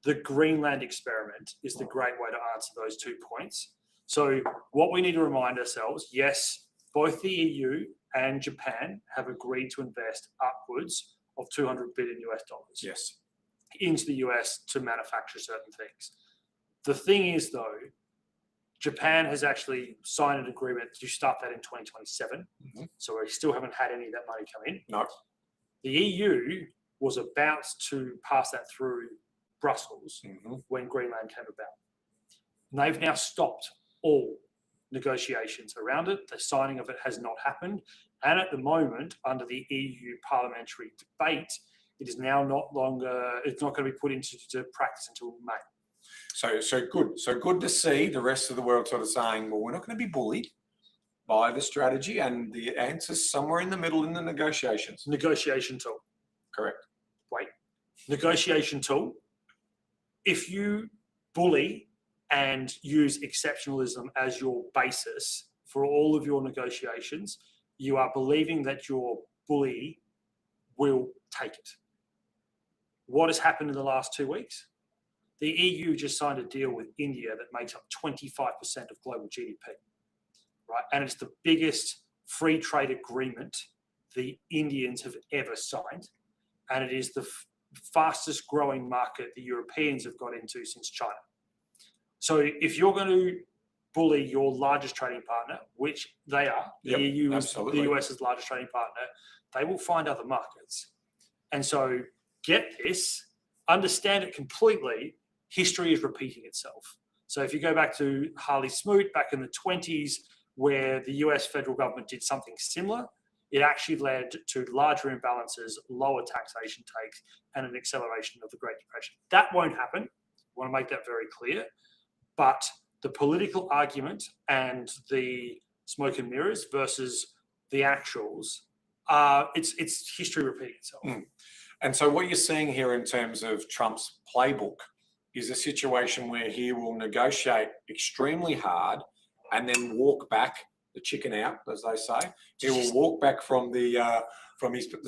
The Greenland experiment is the great way to answer those 2 points. So what we need to remind ourselves, yes, both the EU and Japan have agreed to invest upwards of $200 billion Yes. into the US to manufacture certain things. The thing is, though, Japan has actually signed an agreement to start that in 2027. Mm-hmm. So we still haven't had any of that money come in. No. The EU was about to pass that through Brussels when Greenland came about. And they've now stopped all negotiations around it. The signing of it has not happened. And at the moment, under the EU parliamentary debate, it is now it's not going to be put into practice until May. So good. So good to see the rest of the world sort of saying, well, we're not going to be bullied by the strategy, and the answer's somewhere in the middle in the negotiations. Negotiation tool. Correct. Wait. Negotiation tool. If you bully and use exceptionalism as your basis for all of your negotiations, you are believing that your bully will take it. What has happened in the last 2 weeks? The EU just signed a deal with India that makes up 25% of global GDP, right? And it's the biggest free trade agreement the Indians have ever signed. And it is the fastest growing market the Europeans have got into since China. So if you're going to bully your largest trading partner, which they are, the EU is the US's largest trading partner, they will find other markets. And so get this, understand it completely. History is repeating itself. So if you go back to Harley Smoot back in the 20s, where the US federal government did something similar, it actually led to larger imbalances, lower taxation takes, and an acceleration of the Great Depression. That won't happen. I want to make that very clear. But the political argument and the smoke and mirrors versus the actuals, it's history repeating itself. And so what you're seeing here in terms of Trump's playbook is a situation where he will negotiate extremely hard and then walk back, the chicken out, as they say. He will walk back from the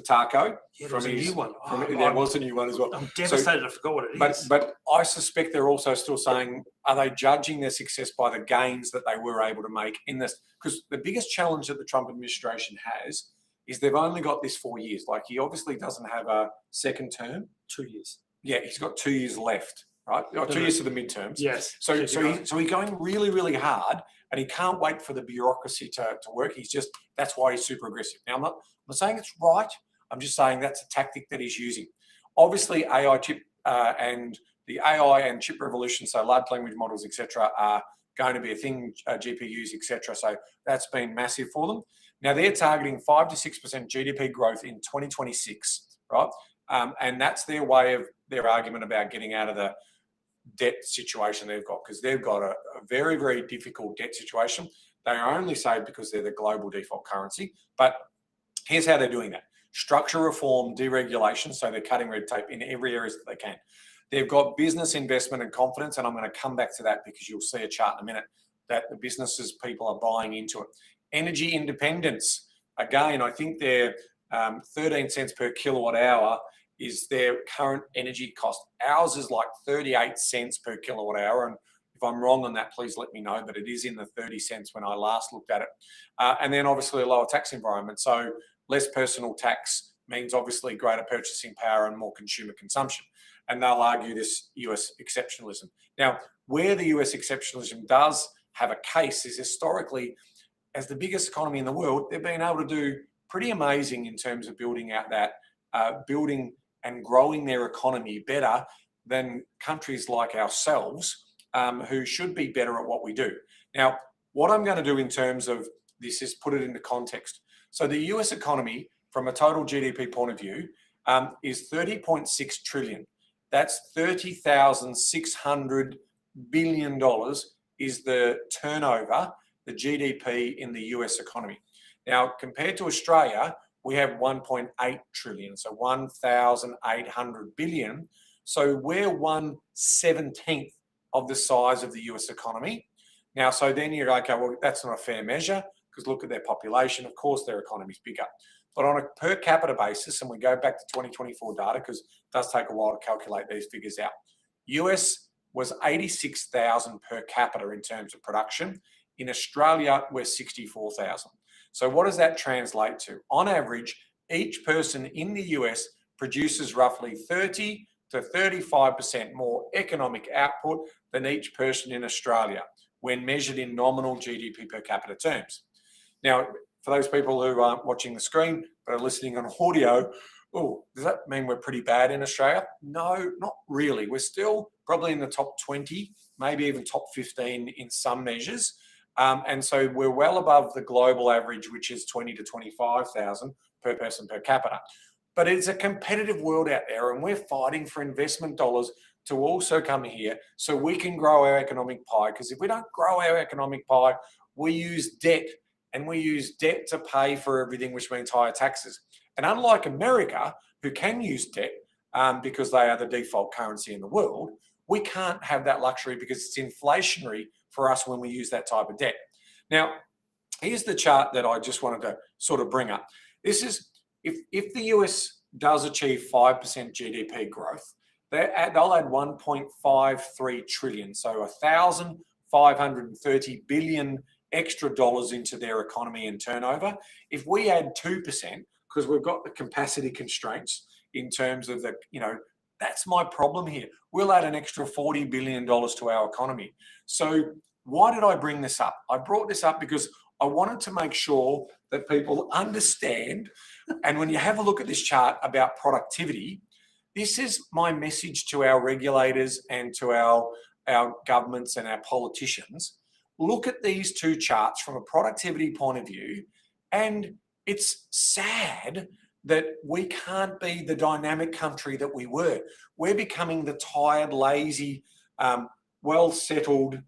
taco. Yeah, there was a new one. There was a new one as well. I'm devastated. I forgot what it is. But I suspect they're also still saying, are they judging their success by the gains that they were able to make in this? Because the biggest challenge that the Trump administration has is they've only got this 4 years. Like, he obviously doesn't have a second term. 2 years. Yeah, he's got 2 years left, right? 2 years to the midterms. Yes. So he's going really, really hard, and he can't wait for the bureaucracy to work. That's why he's super aggressive. Now, I'm not saying it's right. I'm just saying that's a tactic that he's using. Obviously, AI chip and the AI and chip revolution, so large language models, etc., are going to be a thing, GPUs, etc. So that's been massive for them. Now, they're targeting 5 to 6% GDP growth in 2026, right? And that's their way of their argument about getting out of the debt situation they've got, because they've got a very, very difficult debt situation. They are only saved because they're the global default currency. But here's how they're doing that. Structure reform, deregulation, so they're cutting red tape in every area that they can. They've got business investment and confidence, and I'm going to come back to that because you'll see a chart in a minute that the businesses, people are buying into it. Energy independence. Again, I think they're 13 cents per kilowatt hour is their current energy cost. Ours is like 38 cents per kilowatt hour. And if I'm wrong on that, please let me know, but it is in the 30 cents when I last looked at it. And then obviously a lower tax environment. So less personal tax means obviously greater purchasing power and more consumer consumption. And they'll argue this US exceptionalism. Now, where the US exceptionalism does have a case is historically, as the biggest economy in the world, they've been able to do pretty amazing in terms of building out that, building and growing their economy better than countries like ourselves, who should be better at what we do. Now, what I'm going to do in terms of this is put it into context. So the US economy, from a total GDP point of view, is 30.6 trillion. That's $30,600 billion is the turnover, the GDP in the US economy. Now, compared to Australia, we have 1.8 trillion, so 1,800 billion. So we're 1/17th of the size of the US economy. Now, so then you're like, okay, well, that's not a fair measure because look at their population. Of course, their economy's bigger. But on a per capita basis, and we go back to 2024 data because it does take a while to calculate these figures out, US was 86,000 per capita in terms of production. In Australia, we're 64,000. So what does that translate to? On average, each person in the US produces roughly 30 to 35% more economic output than each person in Australia when measured in nominal GDP per capita terms. Now, for those people who aren't watching the screen but are listening on audio, does that mean we're pretty bad in Australia? No, not really. We're still probably in the top 20, maybe even top 15 in some measures. And so we're well above the global average, which is 20 to 25,000 per person per capita. But it's a competitive world out there, and we're fighting for investment dollars to also come here so we can grow our economic pie. Because if we don't grow our economic pie, we use debt, and we use debt to pay for everything, which means higher taxes. And unlike America, who can use debt because they are the default currency in the world, we can't have that luxury because it's inflationary for us when we use that type of debt. Now, Here's the chart that I just wanted to sort of bring up. This is, if the US does achieve 5% GDP growth, they'll add 1.53 trillion, so 1,530 billion extra dollars into their economy and turnover. If we add 2%, because we've got the capacity constraints in terms of the, that's my problem here. We'll add an extra $40 billion to our economy. So why did I bring this up? I brought this up because I wanted to make sure that people understand, and when you have a look at this chart about productivity, this is my message to our regulators and to our governments and our politicians. Look at these two charts from a productivity point of view, and it's sad that we can't be the dynamic country that we were. We're becoming the tired, lazy, well-settled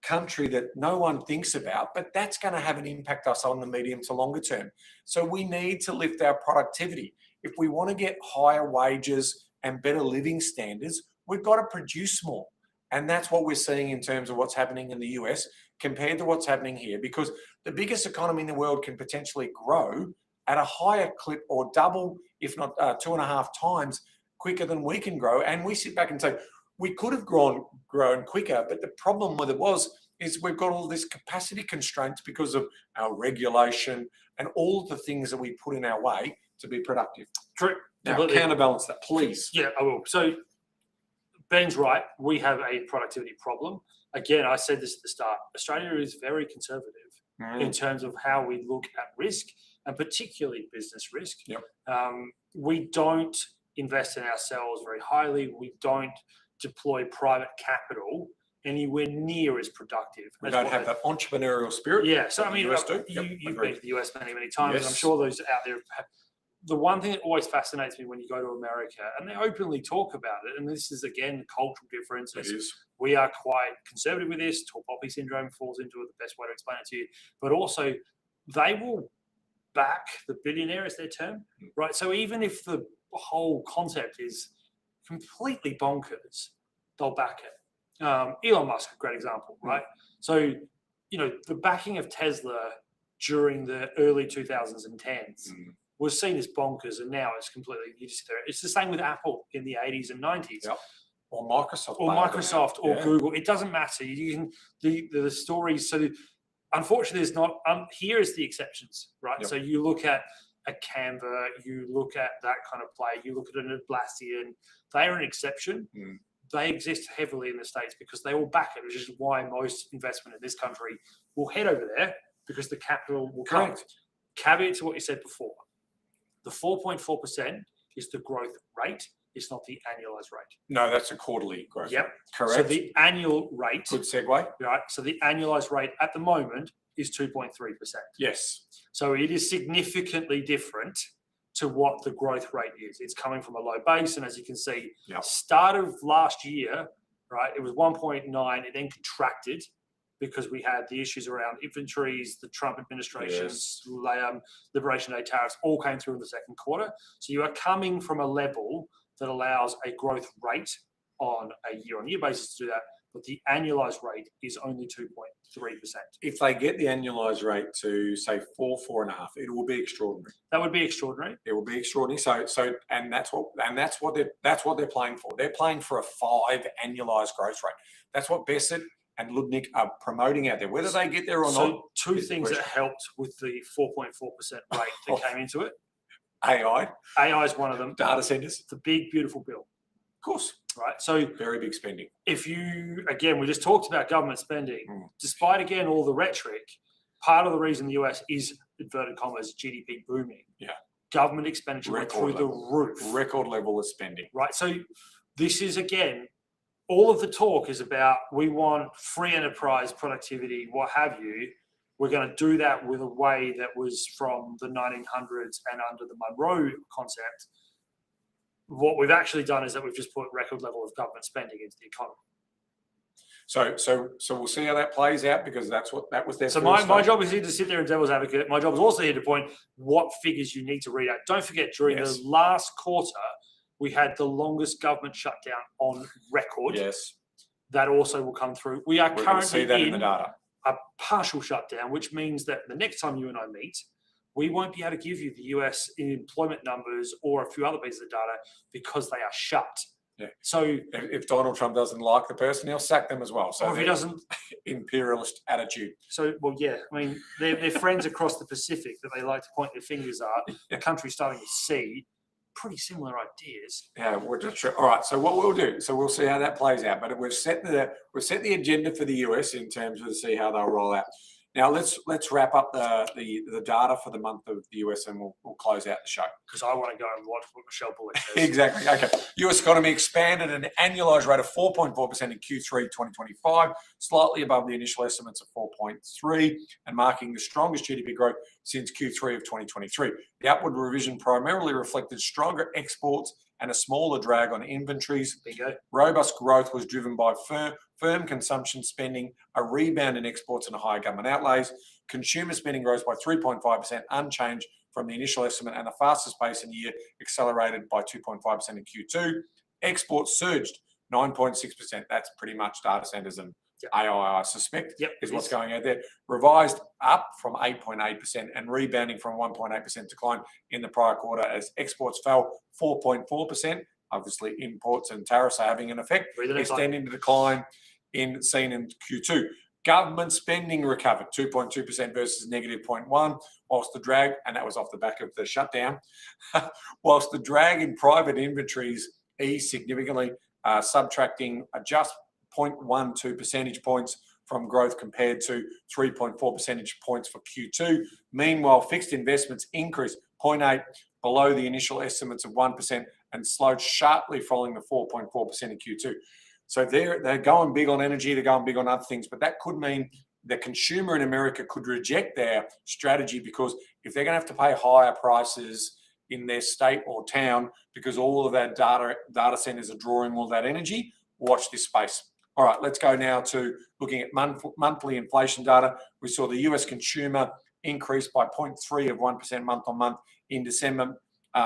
country that no one thinks about, but that's going to have an impact us on the medium to longer term. So we need to lift our productivity. If we want to get higher wages and better living standards, we've got to produce more. And that's what we're seeing in terms of what's happening in the US compared to what's happening here, because the biggest economy in the world can potentially grow at a higher clip or double, if not 2.5 times quicker than we can grow. And we sit back and say, we could have grown quicker, but the problem with it is we've got all this capacity constraints because of our regulation and all of the things that we put in our way to be productive. True. Now, counterbalance that, please. Yeah, I will. So Ben's right. We have a productivity problem. Again, I said this at the start. Australia is very conservative in terms of how we look at risk, and particularly business risk. Yep. We don't invest in ourselves very highly. We don't deploy private capital anywhere near as productive. We don't have that entrepreneurial spirit. Yeah. So, I mean, US do. you've been to the US many, many times, and I'm Yes. sure those out there have. The one thing that always fascinates me when you go to America, and they openly talk about it, and this is, again, the cultural difference. It is. We are quite conservative with this. Tall poppy syndrome falls into it, the best way to explain it to you. But also, they will back the billionaire, is their term, right? So even if the whole concept is completely bonkers, they'll back it. Elon Musk, a great example, right? So, the backing of Tesla during the early 2010s was seen as bonkers, and now it's completely, you just sit there. It's the same with Apple in the 80s and 90s. Yep. Or Microsoft. Or Google. It doesn't matter. You can, the stories. So unfortunately, there's not, here is the exceptions, right? Yep. So you look at a Canva, you look at that kind of play, you look at an Atlassian, they are an exception. They exist heavily in the States because they will back it, which is why most investment in this country will head over there, because the capital will come. Correct. Caveat to what you said before. The 4.4% is the growth rate. It's not the annualized rate. No, that's a quarterly growth. Yep. Rate. Correct. So the annual rate. Good segue. Right. So the annualized rate at the moment is 2.3%. Yes. So it is significantly different to what the growth rate is. It's coming from a low base. And as you can see, start of last year, right, it was 1.9. It then contracted because we had the issues around inventories, the Trump administration's Liberation Day tariffs all came through in the second quarter. So you are coming from a level that allows a growth rate on a year-on-year basis to do that, but the annualized rate is only 2.3%. If they get the annualized rate to say 4.5, it will be extraordinary. That would be extraordinary. It will be extraordinary. And that's what they're playing for. They're playing for a 5 annualized growth rate. That's what Bessett and Lubnik are promoting out there. Whether they get there or not. So two things that helped with the 4.4% rate that came into it. AI. AI is one of them. Data centers. The big, beautiful bill. Of course. Right. So very big spending. If you, again, we just talked about government spending. Despite, again, all the rhetoric, part of the reason the US is, inverted commas, GDP booming. Yeah. Government expenditure went through the roof. Record level of spending. Right. So this is, again, all of the talk is about we want free enterprise, productivity, what have you. We're going to do that with a way that was from the 1900s and under the Monroe concept. What we've actually done is that we've just put record level of government spending into the economy. So we'll see how that plays out, because that was their. So my job is here to sit there and devil's advocate. My job is also here to point what figures you need to read out. Don't forget, during the last quarter, we had the longest government shutdown on record. Yes. That also will come through. We're currently see that in the data. a partial shutdown, which means that the next time you and I meet, we won't be able to give you the US employment numbers or a few other pieces of data because they are shut. Yeah. So if Donald Trump doesn't like the person, he'll sack them as well. So or if he doesn't, imperialist attitude. So, well, yeah, I mean, they're friends across the Pacific that they like to point their fingers at. The country's starting to see pretty similar ideas. Yeah, we're just sure. All right. So what we'll do, so we'll see how that plays out. But we've set the agenda for the US in terms of to see how they'll roll out. Now let's wrap up the data for the month of the US, and we'll close out the show. Because I want to go and watch what Michelle Bullock says. Exactly. Okay. US economy expanded at an annualized rate of 4.4% in Q3 2025, slightly above the initial estimates of 4.3, and marking the strongest GDP growth since Q3 of 2023. The upward revision primarily reflected stronger exports and a smaller drag on inventories. Bingo. Robust growth was driven by firm consumption spending, a rebound in exports and higher government outlays. Consumer spending rose by 3.5%, unchanged from the initial estimate, and the fastest pace in the year accelerated by 2.5% in Q2. Exports surged 9.6%. That's pretty much data centers and AI, I suspect, is what's going out there. Revised up from 8.8% and rebounding from 1.8% decline in the prior quarter as exports fell 4.4%. Obviously, imports and tariffs are having an effect, extending the decline seen in Q2. Government spending recovered 2.2% versus negative 0.1%, whilst the drag, and that was off the back of the shutdown, whilst the drag in private inventories eased significantly, subtracting just 0.12 percentage points from growth compared to 3.4 percentage points for Q2. Meanwhile, fixed investments increased 0.8 below the initial estimates of 1% and slowed sharply following the 4.4% in Q2. So they're going big on energy, they're going big on other things, but that could mean the consumer in America could reject their strategy, because if they're going to have to pay higher prices in their state or town because all of that data centers are drawing all that energy, watch this space. All right, let's go now to looking at monthly inflation data. We saw the US consumer increase by 0.3% month on month in December,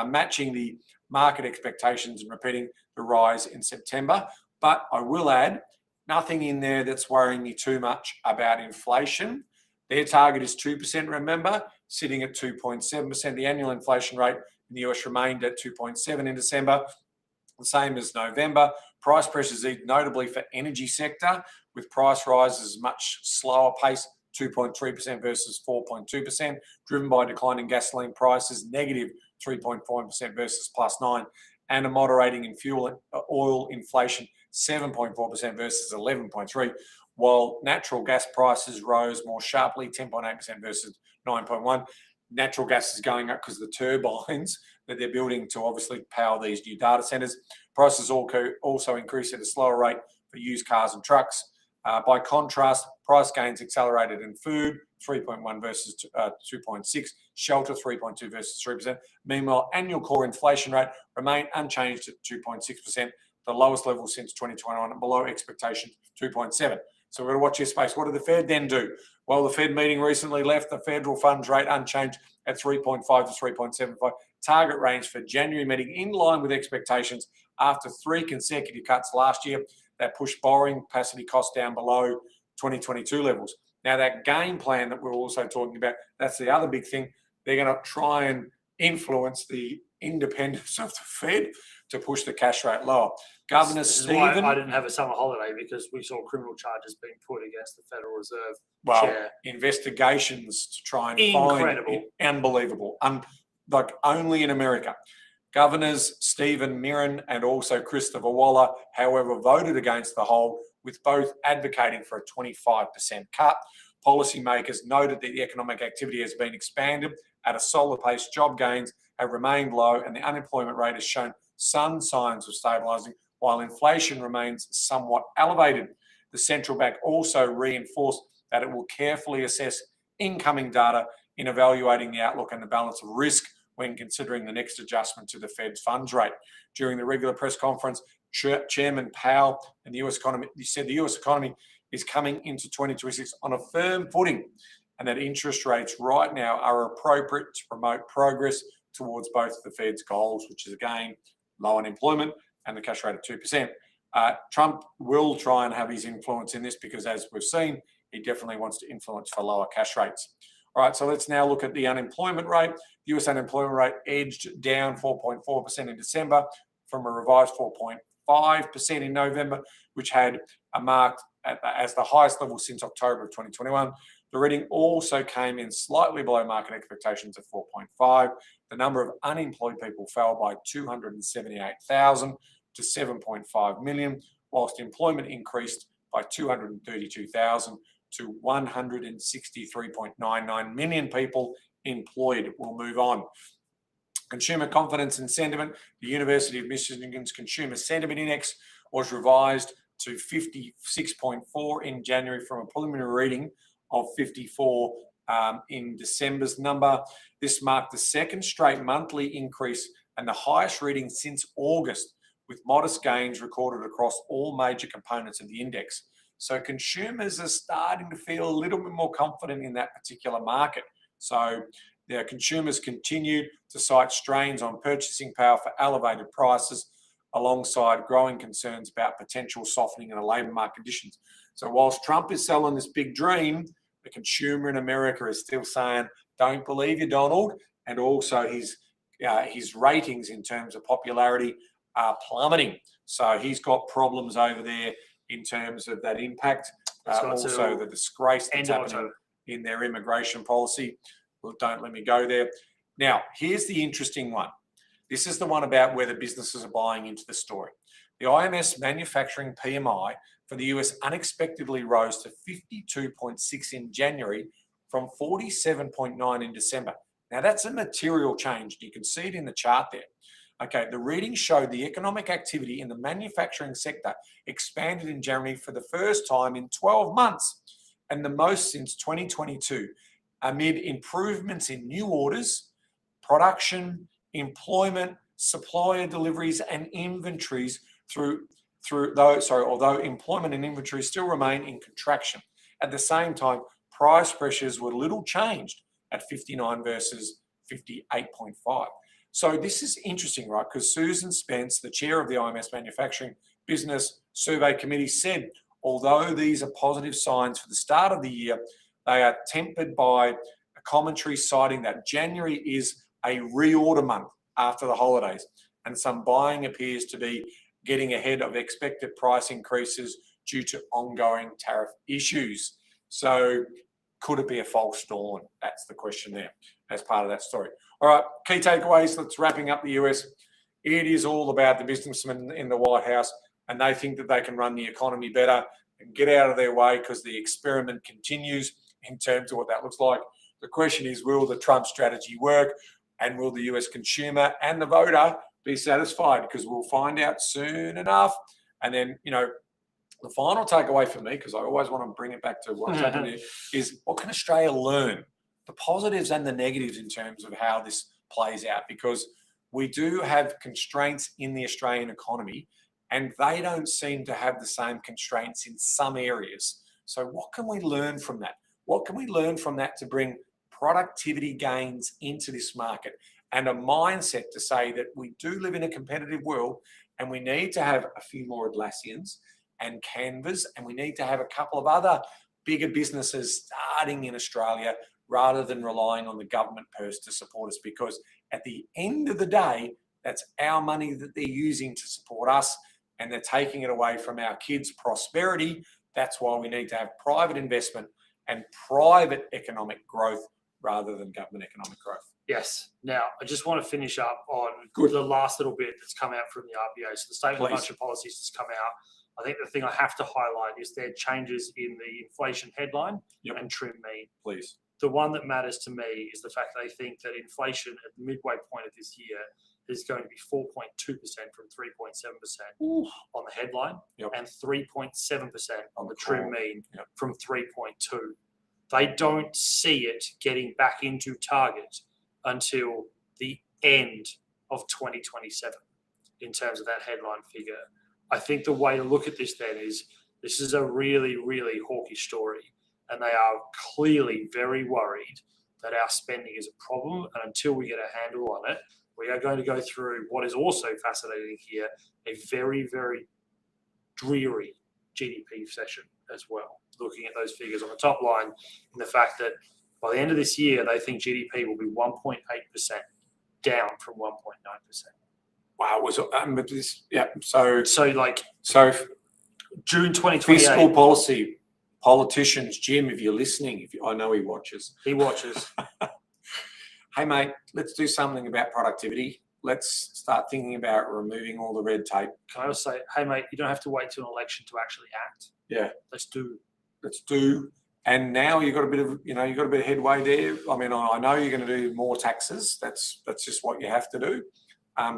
matching the market expectations and repeating the rise in September. But I will add, nothing in there that's worrying me too much about inflation. Their target is 2%, remember, sitting at 2.7%. The annual inflation rate in the US remained at 2.7% in December, the same as November. Price pressures eased notably for energy sector, with price rises much slower pace, 2.3% versus 4.2%, driven by declining gasoline prices, negative 3.5% versus +9%, and a moderating in fuel oil inflation, 7.4% versus 11.3%, while natural gas prices rose more sharply, 10.8% versus 9.1%. Natural gas is going up because the turbines that they're building to obviously power these new data centers. Prices also increased at a slower rate for used cars and trucks. By contrast, price gains accelerated in food, 3.1 versus 2.6, shelter 3.2 versus 3%. Meanwhile, annual core inflation rate remained unchanged at 2.6%, the lowest level since 2021, and below expectations, 2.7. So we're going to watch this space. What did the Fed then do? Well, the Fed meeting recently left the federal funds rate unchanged at 3.5 to 3.75. Target range for January meeting in line with expectations after 3 consecutive cuts last year that pushed borrowing capacity costs down below 2022 levels. Now, that game plan that we're also talking about, that's the other big thing. They're going to try and influence the independence of the Fed to push the cash rate lower. Governor Stephen, I didn't have a summer holiday, because we saw criminal charges being put against the Federal Reserve chair. Investigations to try and Incredible. find unbelievable, like only in America. Governors Stephen Mirren and also Christopher Waller, however, voted against the whole, with both advocating for a 25% cut. Policymakers noted that the economic activity has been expanded at a solid pace, job gains have remained low, and the unemployment rate has shown some signs of stabilising, while inflation remains somewhat elevated. The central bank also reinforced that it will carefully assess incoming data in evaluating the outlook and the balance of risk when considering the next adjustment to the Fed's funds rate. During the regular press conference, Chairman Powell and the US economy, he said the US economy is coming into 2026 on a firm footing, and that interest rates right now are appropriate to promote progress towards both the Fed's goals, which is again low unemployment and the cash rate of 2%. Trump will try and have his influence in this because, as we've seen, he definitely wants to influence for lower cash rates. All right, so let's now look at the unemployment rate. The US unemployment rate edged down 4.4% in December from a revised 4.5% in November, which had a marked as the highest level since October of 2021. The reading also came in slightly below market expectations of 4.5. The number of unemployed people fell by 278,000 to 7.5 million, whilst employment increased by 232,000 to 163.99 million people employed. We'll move on. Consumer confidence and sentiment. The University of Michigan's Consumer Sentiment Index was revised to 56.4 in January from a preliminary reading of 54 in December's number. This marked the second straight monthly increase and the highest reading since August, with modest gains recorded across all major components of the index. So consumers are starting to feel a little bit more confident in that particular market. So their consumers continue to cite strains on purchasing power for elevated prices, alongside growing concerns about potential softening in the labour market conditions. So whilst Trump is selling this big dream, the consumer in America is still saying, don't believe you, Donald. And also his ratings in terms of popularity are plummeting. So he's got problems over there in terms of that impact. Also the disgrace that's happening in their immigration policy. Well, don't let me go there. Now, here's the interesting one. This is the one about whether businesses are buying into the story. The IMS manufacturing PMI for the US unexpectedly rose to 52.6 in January from 47.9 in December. Now, that's a material change. You can see it in the chart there. Okay, the reading showed the economic activity in the manufacturing sector expanded in January for the first time in 12 months and the most since 2022, amid improvements in new orders, production, employment, supplier deliveries, and inventories although employment and inventory still remain in contraction. At the same time, price pressures were little changed at 59 versus 58.5. So this is interesting, right? Because Susan Spence, the chair of the IMS Manufacturing Business Survey Committee, said, although these are positive signs for the start of the year, they are tempered by a commentary citing that January is a reorder month after the holidays, and some buying appears to be getting ahead of expected price increases due to ongoing tariff issues. So could it be a false dawn? That's the question there as part of that story. All right, key takeaways. Let's wrapping up the US. It is all about the businessmen in the White House, and they think that they can run the economy better and get out of their way because the experiment continues in terms of what that looks like. The question is, will the Trump strategy work? And will the US consumer and the voter be satisfied? Because we'll find out soon enough. And then, the final takeaway for me, because I always want to bring it back to what's happening here, is what can Australia learn? The positives and the negatives in terms of how this plays out, because we do have constraints in the Australian economy and they don't seem to have the same constraints in some areas. So what can we learn from that? What can we learn from that to bring productivity gains into this market and a mindset to say that we do live in a competitive world and we need to have a few more Atlassians and Canvas, and we need to have a couple of other bigger businesses starting in Australia rather than relying on the government purse to support us, because at the end of the day, that's our money that they're using to support us and they're taking it away from our kids' prosperity. That's why we need to have private investment and private economic growth rather than government economic growth. Yes. Now, I just want to finish up on the last little bit that's come out from the RBA. So the statement of budget policies that's come out. I think the thing I have to highlight is their changes in the inflation headline and trim mean. Please. The one that matters to me is the fact they think that inflation at the midway point of this year is going to be 4.2% from 3.7% on the headline and 3.7% on the trim mean from 3.2. They don't see it getting back into target until the end of 2027 in terms of that headline figure. I think the way to look at this then is this is a really, really hawkish story, and they are clearly very worried that our spending is a problem, and until we get a handle on it, we are going to go through what is also fascinating here, a very, very dreary GDP session as well. looking at those figures on the top line, and the fact that by the end of this year, they think GDP will be 1.8% down from 1.9%. Wow, was this? Yeah. So June 2028. Fiscal policy, politicians, Jim, if you're listening, I know he watches. He watches. Hey, mate, let's do something about productivity. Let's start thinking about removing all the red tape. Can I also say, hey, mate, you don't have to wait till an election to actually act. Yeah. Let's do. And now you've got a bit of headway there. I mean, I know you're going to do more taxes. That's just what you have to do.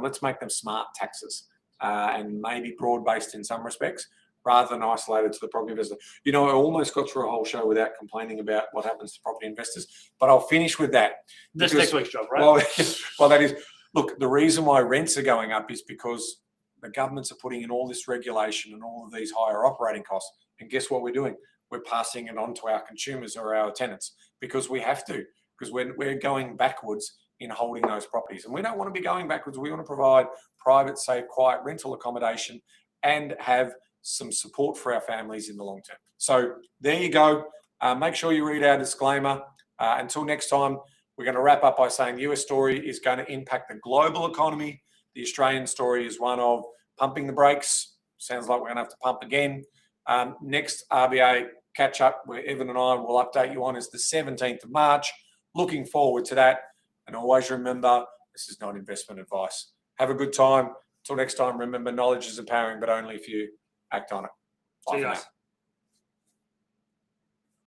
Let's make them smart taxes and maybe broad-based in some respects, rather than isolated to the property investor. I almost got through a whole show without complaining about what happens to property investors, but I'll finish with that. That's next week's job, right? Well, that is, look, the reason why rents are going up is because the governments are putting in all this regulation and all of these higher operating costs. And guess what we're doing? We're passing it on to our consumers or our tenants because we have to, because we're going backwards in holding those properties. And we don't want to be going backwards. We want to provide private, safe, quiet rental accommodation and have some support for our families in the long term. So there you go. Make sure you read our disclaimer. Until next time, we're going to wrap up by saying the US story is going to impact the global economy. The Australian story is one of pumping the brakes. Sounds like we're going to have to pump again. Next RBA catch up where Evan and I will update you on is the 17th of March. Looking forward to that. And always remember, this is not investment advice. Have a good time. Until next time, remember, knowledge is empowering, but only if you act on it. Bye See you for guys. now.